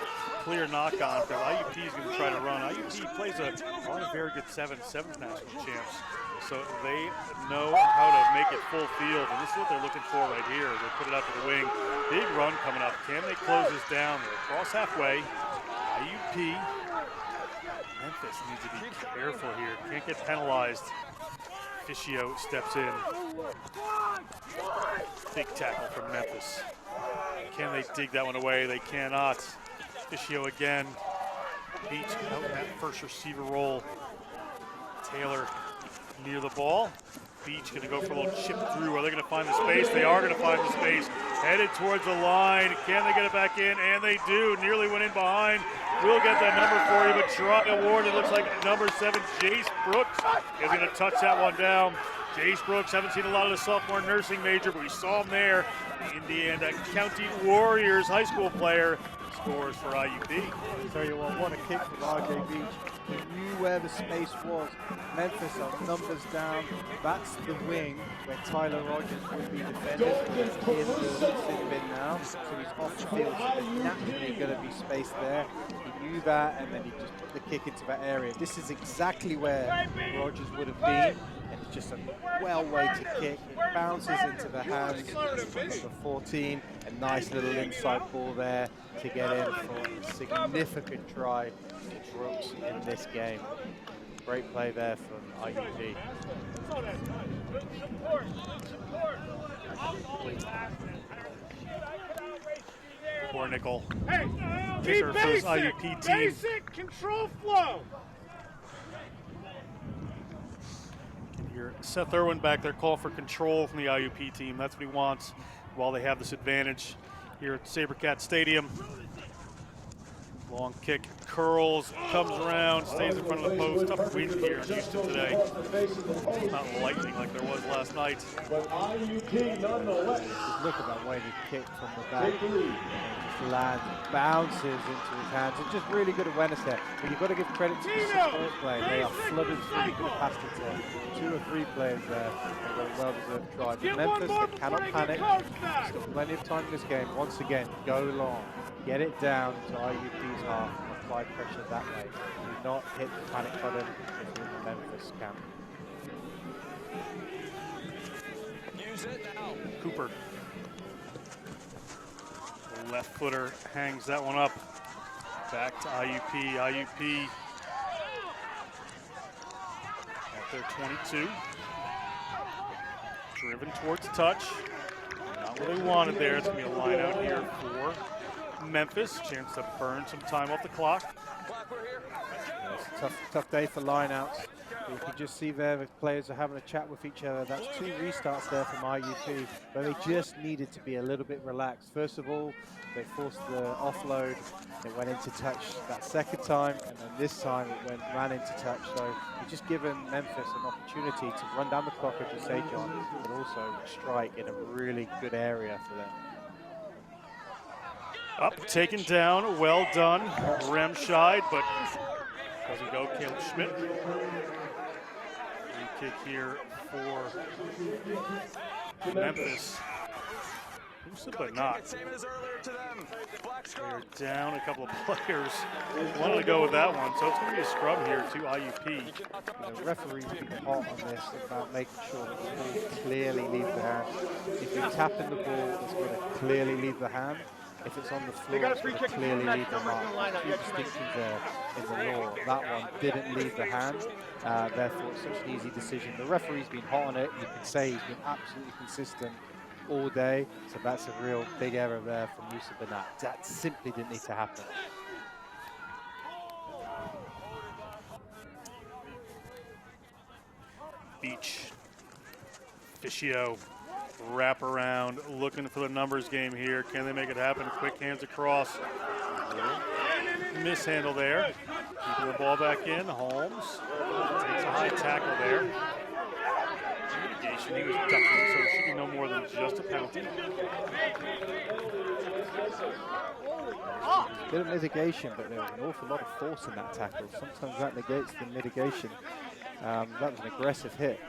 clear knock on because IUP is going to try to run. IUP plays a lot of very good seventh national champs. So they know how to make it full field, and this is what they're looking for right here. They put it out to the wing. Big run coming up. Can they close this down? They're across halfway. IUP IUP. Memphis needs to be careful here. Can't get penalized. Fischio steps in. Big tackle from Memphis. Can they dig that one away? They cannot. Fischio again. Beach out in that first receiver role. Taylor near the ball. Beach gonna go for a little chip through. Are they gonna find the space? They are gonna find the space. Headed towards the line. Can they get it back in? And they do. Nearly went in behind. We'll get that number for you, but try award. It looks like number 7, Jace Brooks, is gonna touch that one down. Jace Brooks, haven't seen a lot of the sophomore nursing major, but we saw him there. The Indiana County Warriors high school player scores for IUP. I'll tell you what a kick from RJ Beach. He knew where the space was. Memphis are numbers down. That's the wing where Tyler Rogers would be defended. He's in the sit bin now, so he's off the field. So there's naturally going to be space there. He knew that, and then he just put the kick into that area. This is exactly where Rogers would have been, and it's just a well-weighted kick. It bounces into the hands of number 14. A nice little inside ball there to get in for a significant try for Brooks in this game. Great play there from IUP. Poor nickel. Be Kicker for his basic, IUP team. basic control flow. Here, Seth Irwin back there, call for control from the IUP team. That's what he wants while they have this advantage here at Sabercat Stadium. Long kick, curls, comes around, stays in front of the post. Tough wind here in Houston today. It's not lightning like there was last night. Just look at that way he kicked from the back. Just lands, bounces into his hands. It's just really good awareness there. But you've got to give credit to the support play. They are flooded through. You could have passed it to 2 or 3 players there. They've got a well-deserved try. But Memphis, they cannot panic. Still plenty of time in this game. Once again, go long. Get it down to IUP's half and apply pressure that way. Do not hit the panic button if you're in the Memphis camp. Use it now. Cooper. The left footer hangs that one up. Back to IUP. IUP at their 22. Driven towards touch. Not what they wanted there. It's going to be a line out here for Memphis. Chance to burn some time off the clock. It's a tough day for lineouts. You can just see there the players are having a chat with each other. That's 2 restarts there from IUP, but they just needed to be a little bit relaxed. First of all, they forced the offload. It went into touch that second time, and then this time it ran into touch. So you've just given Memphis an opportunity to run down the clock, as you say, John, but also strike in a really good area for them. Up, taken down, well done. Remscheid, but doesn't go. Caleb Schmidt. Free kick here for Memphis. But not. They're down a couple of players. Wanted to go with that one, so it's going to be a scrub here to IUP. The referee's been hot on this about making sure that the ball clearly leaves the hand. If you're tapping the ball, it's going to clearly leave the hand. If it's on the floor, it's going to clearly leave the mark. 2 distinctions there in the law. That one didn't leave the hand, therefore it's such an easy decision. The referee's been hot on it. You can say he's been absolutely consistent all day, so that's a real big error there from Musa Banat. That simply didn't need to happen. Beach. Fischio. Wrap around, looking for the numbers game here. Can they make it happen? Quick hands across. Mishandle there. Keeping the ball back in. Holmes takes a high tackle there. Mitigation, he was ducking, so it should be no more than just a penalty. Bit of mitigation, but there was an awful lot of force in that tackle. Sometimes that negates the mitigation. That was an aggressive hit.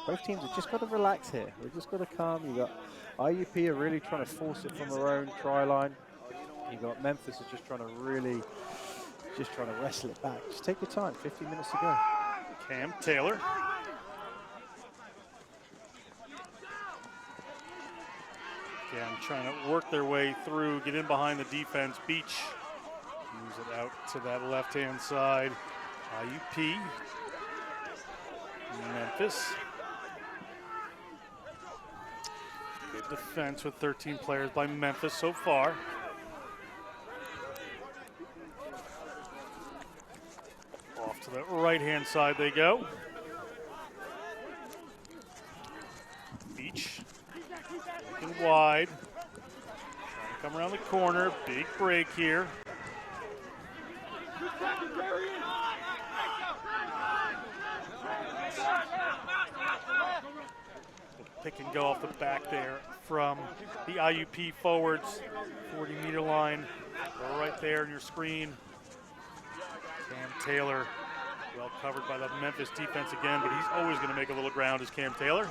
Both teams have just got to relax here. We've just got to calm. You got IUP are really trying to force it from their own try line. You got Memphis are just trying to wrestle it back. Just take your time. 15 minutes to go. Cam Taylor. Again, trying to work their way through, get in behind the defense. Beach Moves it out to that left-hand side. IUP. Memphis. Good defense with 13 players by Memphis so far. Off to the right-hand side they go. Beach. Looking wide. Trying to come around the corner. Big break here. Pick and go off the back there from the IUP forwards. 40-meter line. Right there in your screen. Cam Taylor, well covered by the Memphis defense again, but he's always going to make a little ground as Cam Taylor.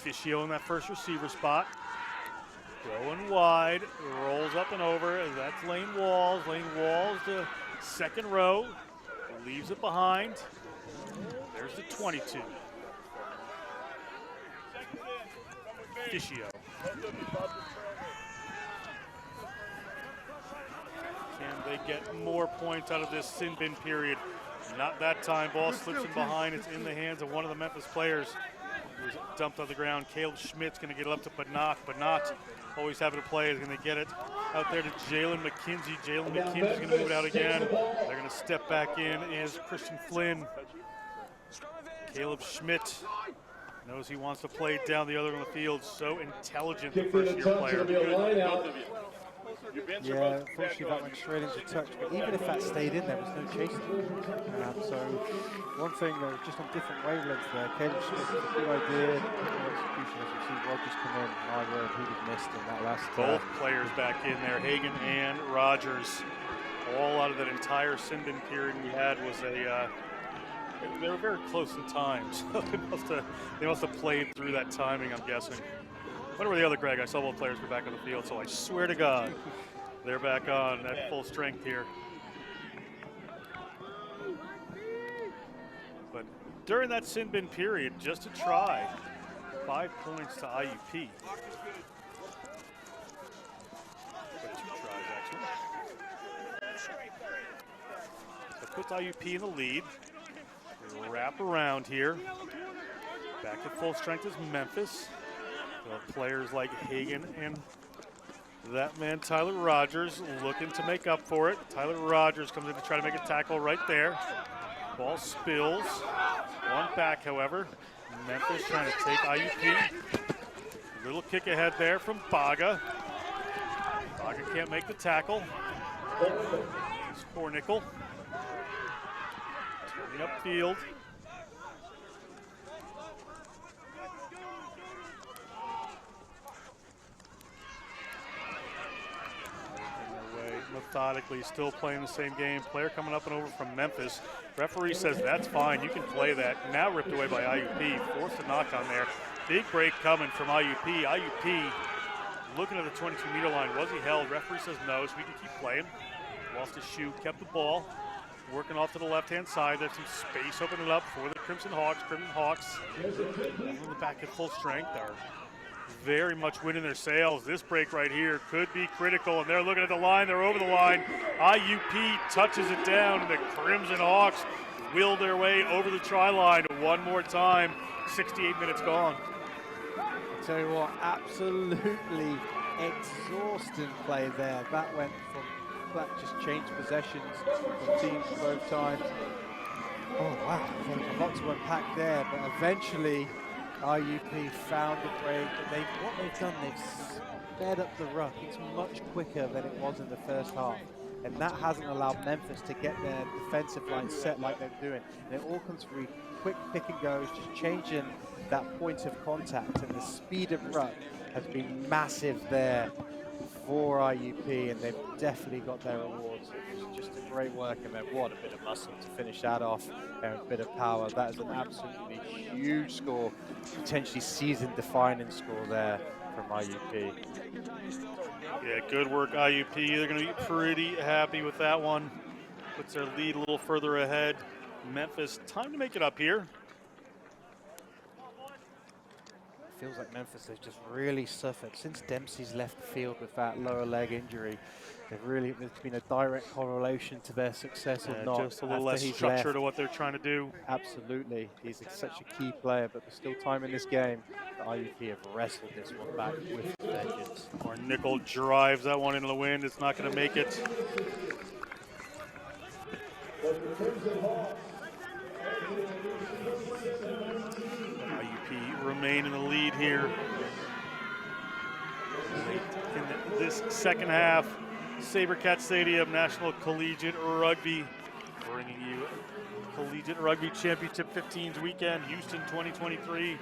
Fischio in that first receiver spot. Going wide, rolls up and over. That's Lane Walls. Lane Walls, the second row, leaves it behind. There's the 22. Fischio. Can they get more points out of this sin bin period? Not that time. Ball slips in behind. It's in the hands of one of the Memphis players. It was dumped on the ground. Caleb Schmidt's going to get it up to Banat. Banat, always having to play, is going to get it out there to Jalen McKenzie. Jalen McKenzie's going to move it out again. They're going to step back in is Christian Flynn. Caleb Schmidt knows he wants to play it down the other end of the field. So intelligent, the first-year player. Yeah, unfortunately that went straight into touch, but even if that stayed in, there was no chasing. So one thing, just on different wavelengths there, Caleb Schmidt was a good idea. Execution, as you see Rogers come in, my word, he was missed in that last. Both players back in there, Hagan and Rogers. All out of that entire sin bin period we had was a, they were very close in time, so they must have played through that timing, I'm guessing. Where were the other, Greg? I saw both players go back on the field, so I swear to God, they're back on at full strength here. But during that sin bin period, just to try, 5 points to IUP. But 2 tries, actually. So puts IUP in the lead. We wrap around here. Back to full strength is Memphis. Players like Hagan and that man Tyler Rogers looking to make up for it. Tyler Rogers comes in to try to make a tackle right there. Ball spills. One back, however. Memphis trying to take IUP. Little kick ahead there from Baga. Baga can't make the tackle. Skornickel. Turning upfield. Methodically, still playing the same game. Player coming up and over from Memphis. Referee says that's fine, you can play that. Now ripped away by IUP, forced a knock on there. Big break coming from IUP. IUP looking at the 22-meter line. Was he held? Referee says no, so we can keep playing. Lost his shoe, kept the ball. Working off to the left-hand side. There's some space opening up for the Crimson Hawks. Crimson Hawks in the back at full strength. Are very much winning their sails. This break right here could be critical, and they're looking at the line. They're over the line. IUP touches it down, and the Crimson Hawks will their way over the try line one more time. 68 minutes gone. I'll tell you what, absolutely exhausting play there. That went from, that just changed possessions from teams both times. Oh wow, there was a lot to unpack there, but eventually IUP found the break, but what they've done, they've sped up the ruck. It's much quicker than it was in the first half, and that hasn't allowed Memphis to get their defensive line set like they're doing. And it all comes through quick pick and goes, just changing that point of contact, and the speed of ruck has been massive there for IUP, and they've definitely got their rewards. It was just a great work, and then what a bit of muscle to finish that off, and a bit of power. That is an absolutely huge score, potentially season-defining score there from IUP. Yeah, good work, IUP. They're going to be pretty happy with that one. Puts their lead a little further ahead. Memphis, time to make it up here. feels like Memphis has just really suffered since Dempsey's left the field with that lower leg injury. There's been a direct correlation to their success or not. Just a little after less he's structure left. to what they're trying to do. Absolutely, he's such a key player, but there's still time in this game. The IUP have wrestled this one back with vengeance. Or Nickel drives that one into the wind. It's not going to make it. IUP remain in the lead here. Late in this second half, Sabercat Stadium, National Collegiate Rugby, bringing you Collegiate Rugby Championship 15s weekend, Houston 2023.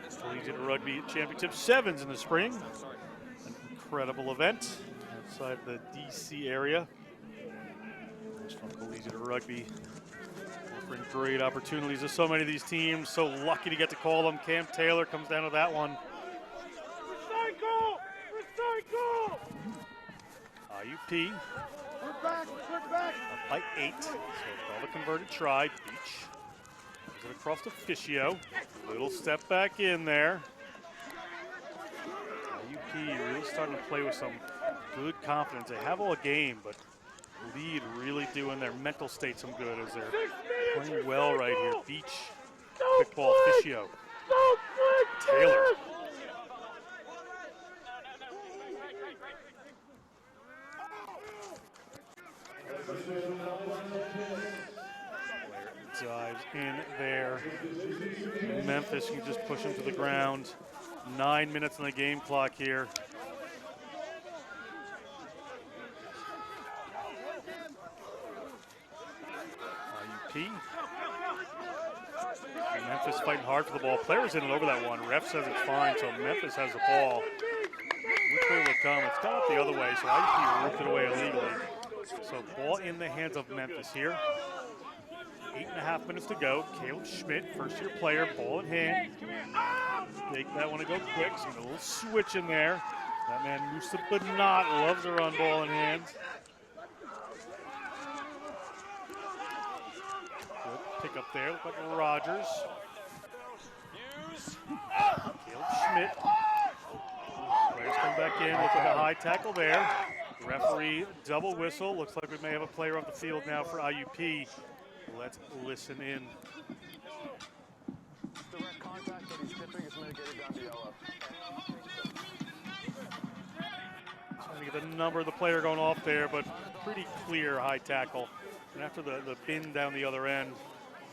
The Collegiate Rugby Championship 7s in the spring. An incredible event outside the DC area. National Collegiate Rugby offering great opportunities to so many of these teams. So lucky to get to call them. Cam Taylor comes down to that one. Recycle! IUP. We're back. Up by 8. So call the converted try. Beach. Goes it across to Fischio. Little step back in there. IUP really starting to play with some good confidence. They have all game, but lead really doing their mental state some good as they're playing well right here. Beach. Quick ball. Fischio. Taylor. Dives in there. Memphis can just push him to the ground. 9 minutes on the game clock here. IUP. Memphis fighting hard for the ball. Players in and over that one. Ref says it's fine, so Memphis has the ball. Which way will it come? It's gone up the other way, so IUP ripped it away illegally. So ball in the hands of Memphis here. 8.5 minutes to go. Caleb Schmidt, first-year player, ball in hand. Make that one to go quick. So a little switch in there. That man Musa Benat loves to run ball in hand. Good pick up there. Look like Rogers. Caleb Schmidt. Players come back in. Looks like a high tackle there. Referee double whistle. Looks like we may have a player off the field now for IUP. Let's listen in. Direct contact, but he's tipping is mitigated down to yellow. Trying to get the number of the player going off there, but pretty clear high tackle. And after the bin down the other end,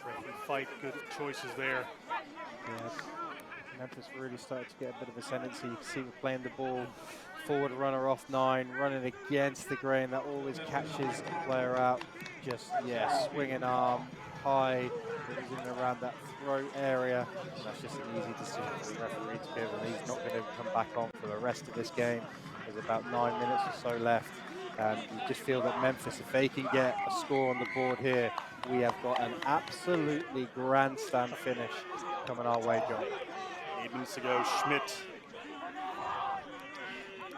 referee fight, good choices there. Yeah, Memphis really started to get a bit of ascendancy. You can see we're playing the ball forward runner off 9, running against the grain. That always catches the player out. Just, yeah, swinging arm, high, in and around that throat area. And that's just an easy decision for the referee to give, and he's not going to come back on for the rest of this game. There's about 9 minutes or so left. And you just feel that Memphis, if they can get a score on the board here, we have got an absolutely grandstand finish coming our way, John. 8 minutes to go. Schmidt.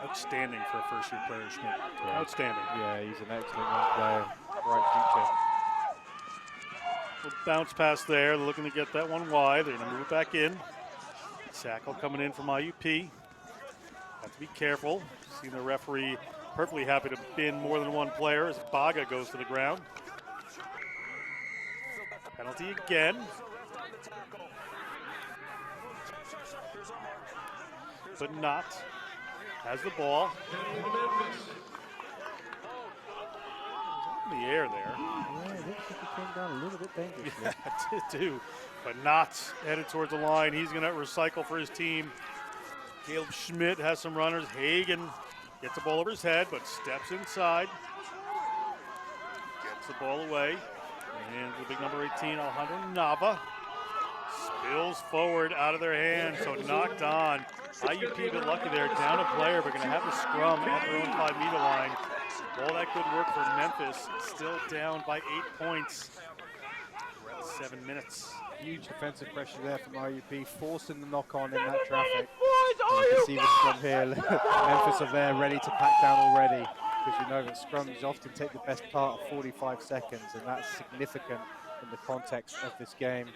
Outstanding for a first-year player, Schmidt. Yeah. Outstanding. Yeah, he's an excellent young player. Bright future. Little bounce pass there. They're looking to get that one wide. They're going to move it back in. Tackle coming in from IUP. Have to be careful. Seeing the referee perfectly happy to bin more than one player as Baga goes to the ground. Penalty again. But not. Has the ball. In the air there. Yeah, it looks like he came down a little bit dangerously. Yeah, it did too. But not headed towards the line. He's going to recycle for his team. Caleb Schmidt has some runners. Hagen gets the ball over his head, but steps inside. Gets the ball away. And the big number 18, Alejandro Nava. Spills forward out of their hands, so knocked on. IUP a bit lucky there, down a player, but going to have the scrum at their own 5-meter line. All that good work for Memphis, still down by 8 points. We're at 7 minutes. Huge defensive pressure there from IUP, forcing the knock-on in that traffic. You can see the scrum here. Memphis are there, ready to pack down already, because you know that scrums often take the best part of 45 seconds, and that's significant in the context of this game.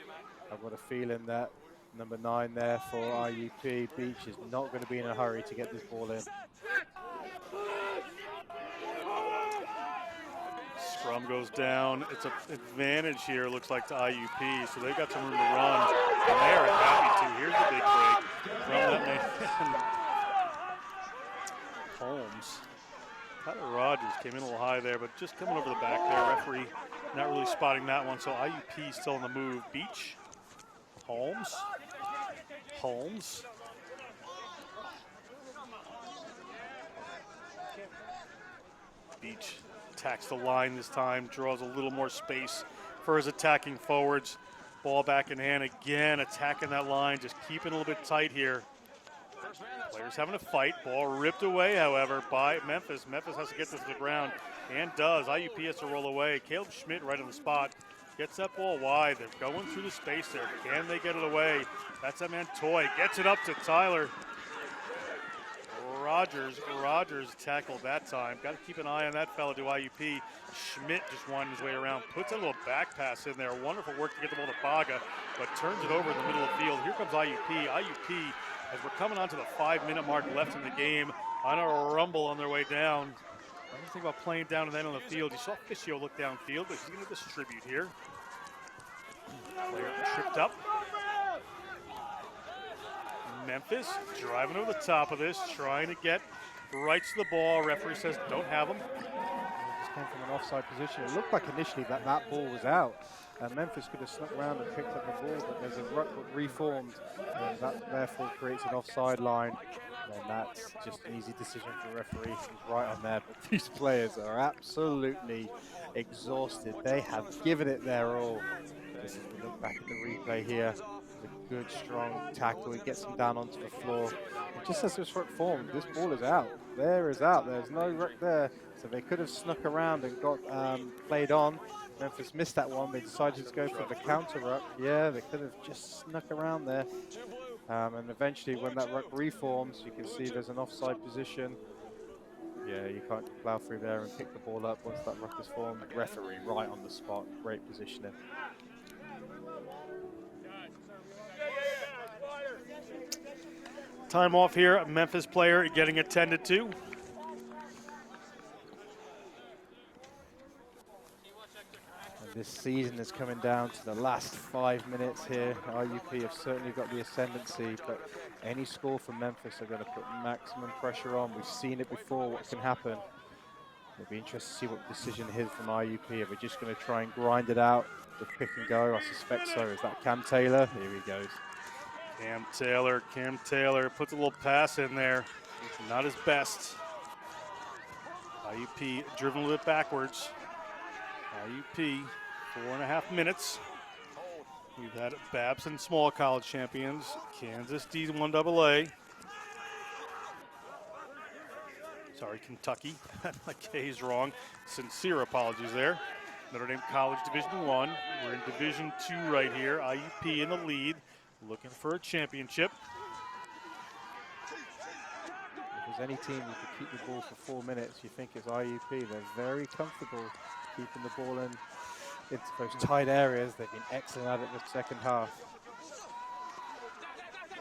I've got a feeling that Number 9 there for IUP. Beach is not going to be in a hurry to get this ball in. Scrum goes down. It's an advantage here, looks like, to IUP, so they've got some room to run, and they are happy to. Here's the big break from that man. Holmes. Tyler Rogers came in a little high there, but just coming over the back there. Referee not really spotting that one, so IUP still on the move. Beach. Holmes. Holmes. Beach attacks the line this time, draws a little more space for his attacking forwards. Ball back in hand again, attacking that line, just keeping a little bit tight here. Players having a fight. Ball ripped away, however, by Memphis. Memphis has to get this to the ground, and does. IUP has to roll away. Caleb Schmidt right on the spot. Gets that ball wide. They're going through the space there. Can they get it away? That's that man Toy. Gets it up to Tyler. Rogers tackled that time. Got to keep an eye on that fella to IUP. Schmidt just winding his way around. Puts a little back pass in there. Wonderful work to get the ball to Baga, but turns it over in the middle of the field. Here comes IUP. IUP, as we're coming on to the 5-minute mark left in the game, on a rumble on their way down. I don't think about playing down and then on the field. You saw Fiscio look downfield, but he's going to distribute here. Player tripped up. Memphis driving over the top of this, trying to get right to the ball. Referee says don't have him. Just came from an offside position. It looked like initially that ball was out. Memphis could have snuck around and picked up the ball, but there's a ruck reformed, and that therefore creates an offside line. And that's just an easy decision for the referee. He's right on there, but these players are absolutely exhausted. They have given it their all. Just as we look back at the replay here, a good strong tackle. He gets him down onto the floor. And just as this ruck formed, this ball is out. There is out. There's no ruck there. So they could have snuck around and got played on. Memphis missed that one. They decided to go for the counter ruck. Yeah, they could have just snuck around there. And eventually when that ruck reforms, you can see there's an offside position. Yeah, you can't plow through there and pick the ball up once that ruck is formed. Referee right on the spot. Great positioning. Time off here. A Memphis player getting attended to. This season is coming down to the last 5 minutes here. IUP have certainly got the ascendancy, but any score from Memphis are going to put maximum pressure on. We've seen it before, what can happen. It'll be interesting to see what the decision is from IUP. Are we just going to try and grind it out with pick and go? I suspect so. Is that Cam Taylor? Here he goes. Cam Taylor puts a little pass in there. Not his best. IUP driven a little bit backwards. IUP, 4.5 minutes. We've had Babson Small College champions, Kansas D1AA. Sorry, Kentucky. My K is wrong. Sincere apologies there. Notre Dame College Division I. We're in Division II right here. IUP in the lead, looking for a championship. If there's any team who could keep the ball for 4 minutes, you think it's IUP. They're very comfortable keeping the ball into those tight areas. They've been excellent at it in the second half.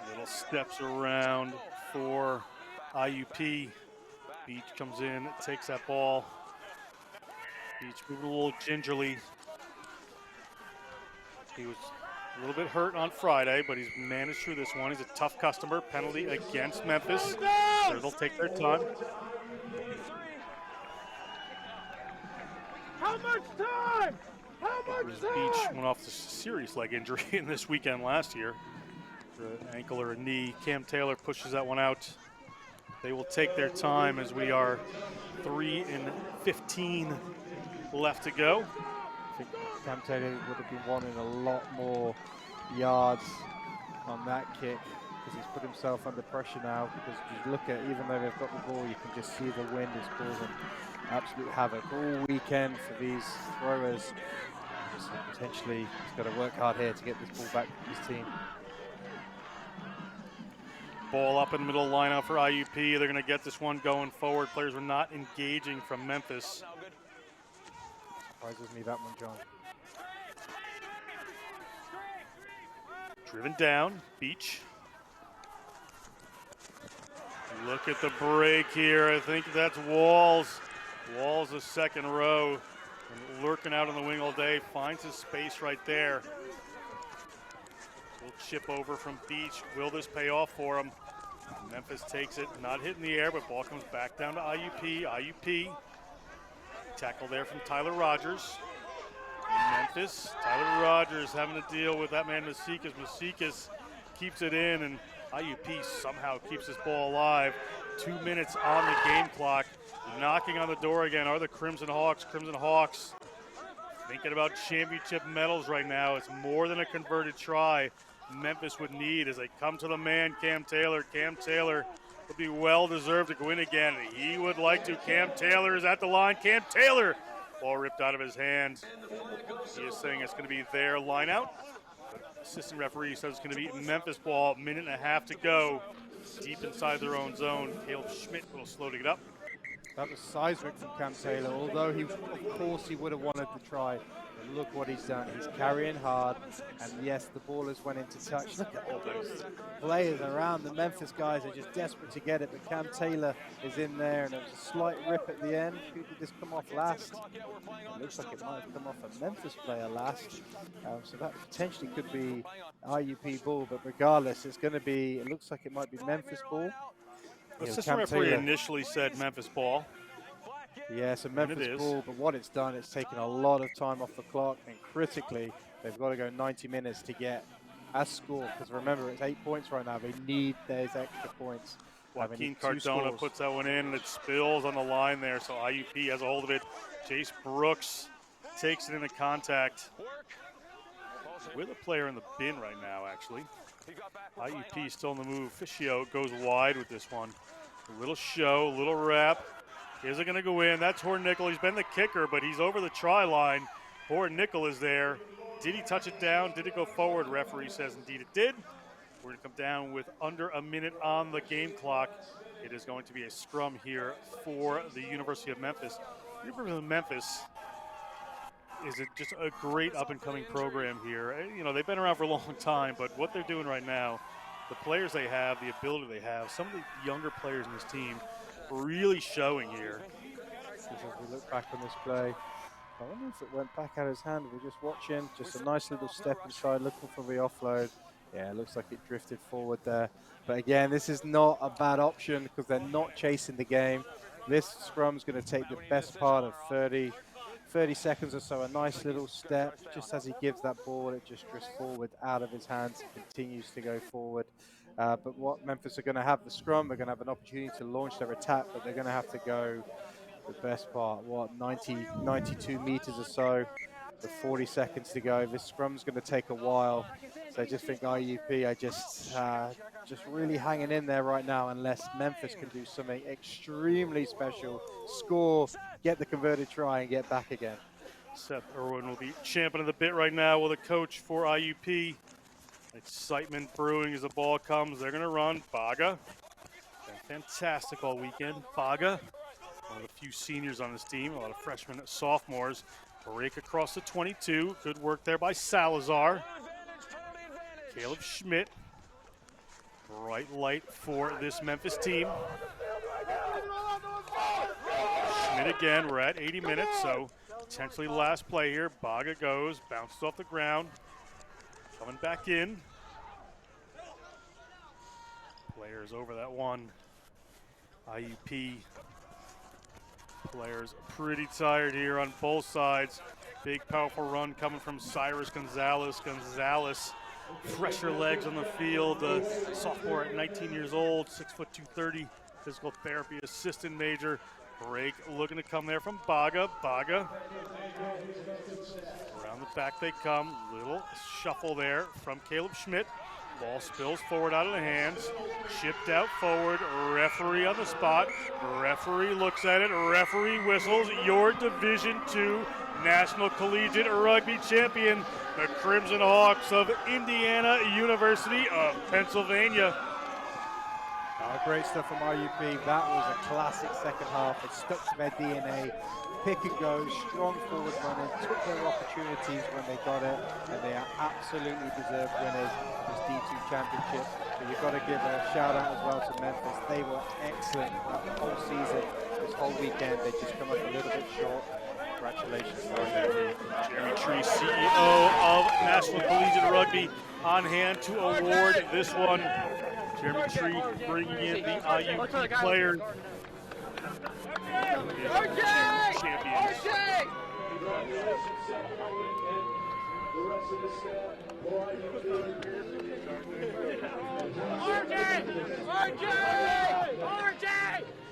Little steps around for IUP. Beach comes in, takes that ball. Beach moving a little gingerly. He was a little bit hurt on Friday, but he's managed through this one. He's a tough customer. Penalty against Memphis. So they'll take their time. How much time? How much time? Beach went off the serious leg injury in this weekend last year. For an ankle or a knee. Cam Taylor pushes that one out. They will take their time as we are 3:15 left to go. I think Cam Taylor would have been wanting a lot more yards on that kick because he's put himself under pressure now. Because you look at, even though they've got the ball, you can just see the wind is causing absolute havoc all weekend for these throwers. So potentially he's got to work hard here to get this ball back to his team. Ball up in the middle lineup for IUP. They're going to get this one going forward. Players were not engaging from Memphis. Surprises me that one, John. Driven down, Beach. Look at the break here. I think that's Walls. Walls, the second row. And lurking out on the wing all day. Finds his space right there. Little chip over from Beach. Will this pay off for him? Memphis takes it. Not hitting the air, but ball comes back down to IUP. IUP. Tackle there from Tyler Rogers. Memphis. Tyler Rogers having to deal with that man Masikas. Masikas keeps it in, and IUP somehow keeps this ball alive. 2 minutes on the game clock. Knocking on the door again are the Crimson Hawks. Crimson Hawks thinking about championship medals right now. It's more than a converted try Memphis would need as they come to the man, Cam Taylor. Cam Taylor would be well-deserved to go in again. He would like to. Cam Taylor is at the line. Cam Taylor! Ball ripped out of his hands. He is saying it's going to be their line out. Assistant referee says it's going to be Memphis ball. Minute and a half to go. Deep inside their own zone. Caleb Schmidt a little slow to get up. That was seismic from Cam Taylor, although of course he would have wanted to try. But look what he's done. He's carrying hard, and yes, the ball has went into touch. Look at all those players around. The Memphis guys are just desperate to get it, but Cam Taylor is in there, and there was a slight rip at the end. Who did this come off last? It looks like it might have come off a Memphis player last. So that potentially could be IUP ball, but regardless, it's going to be, it looks like it might be Memphis ball. The assistant referee initially said Memphis ball. Yeah, so Memphis ball, but what it's done, it's taken a lot of time off the clock, and critically, they've got to go 90 minutes to get a score, because remember, it's 8 points right now. They need those extra points. Joaquin Cardona puts that one in, and it spills on the line there, so IUP has a hold of it. Jace Brooks takes it into contact with a player in the bin right now, actually. IUP still in the move. Fischio goes wide with this one. A little show, a little wrap. Is it going to go in? That's Hornickel. He's been the kicker, but he's over the try line. Hornickel is there. Did he touch it down? Did it go forward? Referee says indeed it did. We're going to come down with under a minute on the game clock. It is going to be a scrum here for the University of Memphis. University of Memphis is just a great up-and-coming program here. You know, they've been around for a long time, but what they're doing right now, the players they have, the ability they have, some of the younger players in this team really showing here. As we look back on this play, I wonder if it went back out of his hand. We're just watching, just a nice little step inside, looking for the offload. Yeah, it looks like it drifted forward there. But again, this is not a bad option because they're not chasing the game. This scrum's going to take the best part of 30 seconds or so. A nice little step. Just as he gives that ball, it just drifts forward out of his hands, continues to go forward. But what Memphis are going to have the scrum, they're going to have an opportunity to launch their attack, but they're going to have to go the best part, 92 meters or so, with 40 seconds to go. This scrum's going to take a while. So I just think IUP are just really hanging in there right now unless Memphis can do something extremely special, score, get the converted try, and get back again. Seth Irwin will be champing the bit right now with a coach for IUP. Excitement brewing as the ball comes. They're going to run. Baga. Been fantastic all weekend. Baga, one of the few seniors on this team. A lot of freshmen and sophomores. Break across the 22. Good work there by Salazar. Caleb Schmidt. Bright light for this Memphis team. Schmidt again. We're at 80 minutes, so potentially last play here. Baga goes. Bounces off the ground. Coming back in. Players over that one. IUP players pretty tired here on both sides. Big powerful run coming from Cyrus Gonzalez. Gonzalez, fresher legs on the field. Sophomore at 19 years old, 6', 230. Physical therapy assistant major. Break looking to come there from Baga. Baga. Around the back they come. Little shuffle there from Caleb Schmidt. Ball spills forward out of the hands. Shipped out forward. Referee on the spot. Referee looks at it. Referee whistles. Your Division II National Collegiate Rugby champion, the Crimson Hawks of Indiana University of Pennsylvania. Great stuff from IUP. That was a classic second half. It stuck to their DNA. Pick and go, strong forward running, took their opportunities when they got it, and they are absolutely deserved winners of this D2 championship. But you've got to give a shout out as well to Memphis. They were excellent throughout the whole season, this whole weekend. They just come up a little bit short. Congratulations to them. Jeremy Tree, CEO of National Collegiate Rugby, on hand to award this one. Jeremy Tree bringing in the IUP players. Champions.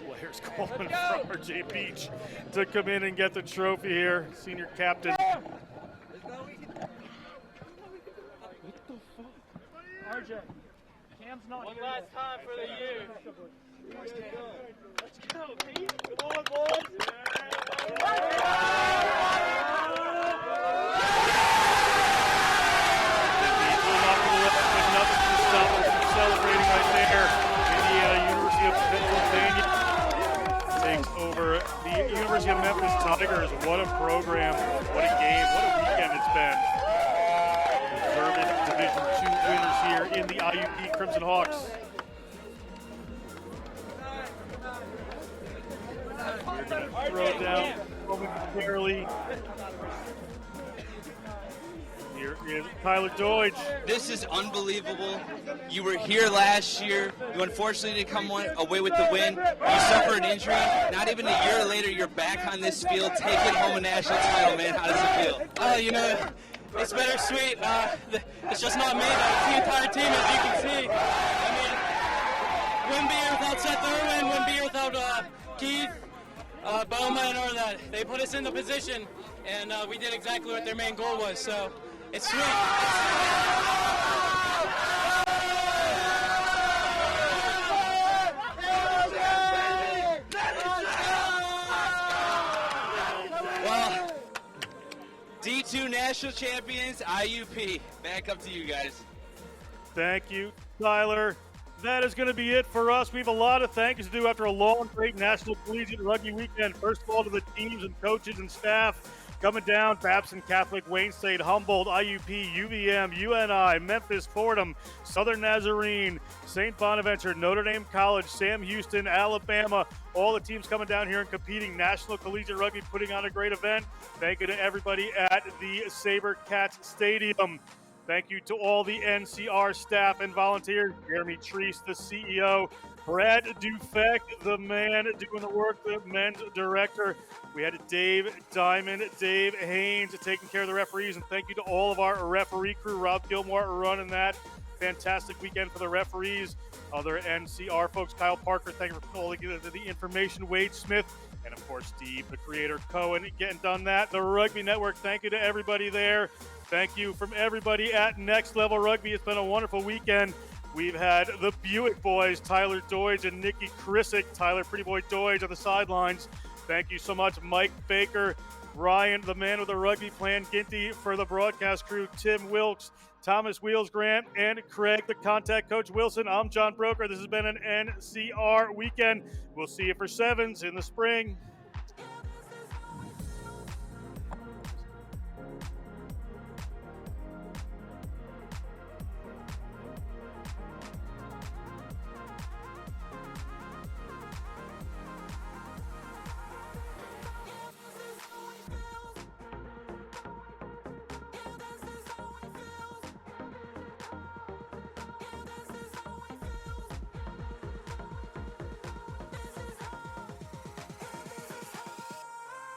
Players calling for RJ Beach to come in and get the trophy here. Senior captain. RJ, Cam's not One here last yet. time for the youth. Let's go, Pete. Come on, boys. Celebrating right there. Indiana, University of Pennsylvania takes over the University of Memphis Tigers. What a program, what a game, what a weekend it's been. Deserved Division II winners here in the IUP Crimson Hawks. We're going to throw down momentarily. Here is Tyler Deutsch. This is unbelievable. You were here last year. You unfortunately didn't come away with the win. You suffered an injury. Not even a year later, you're back on this field, taking home a national title, man. How does it feel? You know, it's bittersweet. It's just not me, the entire team, as you can see. I mean, wouldn't be here without Seth Irwin, wouldn't be here without Keith, Bowman, or that. They put us in the position, and we did exactly what their main goal was. So it's sweet. Well, D2 national champions, IUP. Back up to you guys. Thank you, Tyler. That is going to be it for us. We have a lot of thank yous to do after a long, great National Collegiate Rugby weekend. First of all, to the teams and coaches and staff coming down: Babson Catholic, Wayne State, Humboldt, IUP, UVM, UNI, Memphis, Fordham, Southern Nazarene, St. Bonaventure, Notre Dame College, Sam Houston, Alabama. All the teams coming down here and competing. National Collegiate Rugby putting on a great event. Thank you to everybody at the Sabre Cats Stadium. Thank you to all the NCR staff and volunteers. Jeremy Treese, the CEO. Brad Dufek, the man doing the work, the men's director. We had Dave Diamond, Dave Haynes taking care of the referees. And thank you to all of our referee crew. Rob Gilmore running that. Fantastic weekend for the referees. Other NCR folks, Kyle Parker, thank you for putting all the information. Wade Smith, and of course Steve, the creator, Cohen, getting done that. The Rugby Network, thank you to everybody there. Thank you from everybody at Next Level Rugby. It's been a wonderful weekend. We've had the Buick boys, Tyler Deutsch and Nikki Krisick. Tyler Pretty Boy Deutsch on the sidelines. Thank you so much, Mike Baker, Ryan, the man with the rugby plan, Ginty for the broadcast crew, Tim Wilkes, Thomas Wheels Grant, and Craig, the contact coach Wilson. I'm John Broker. This has been an NCR weekend. We'll see you for sevens in the spring.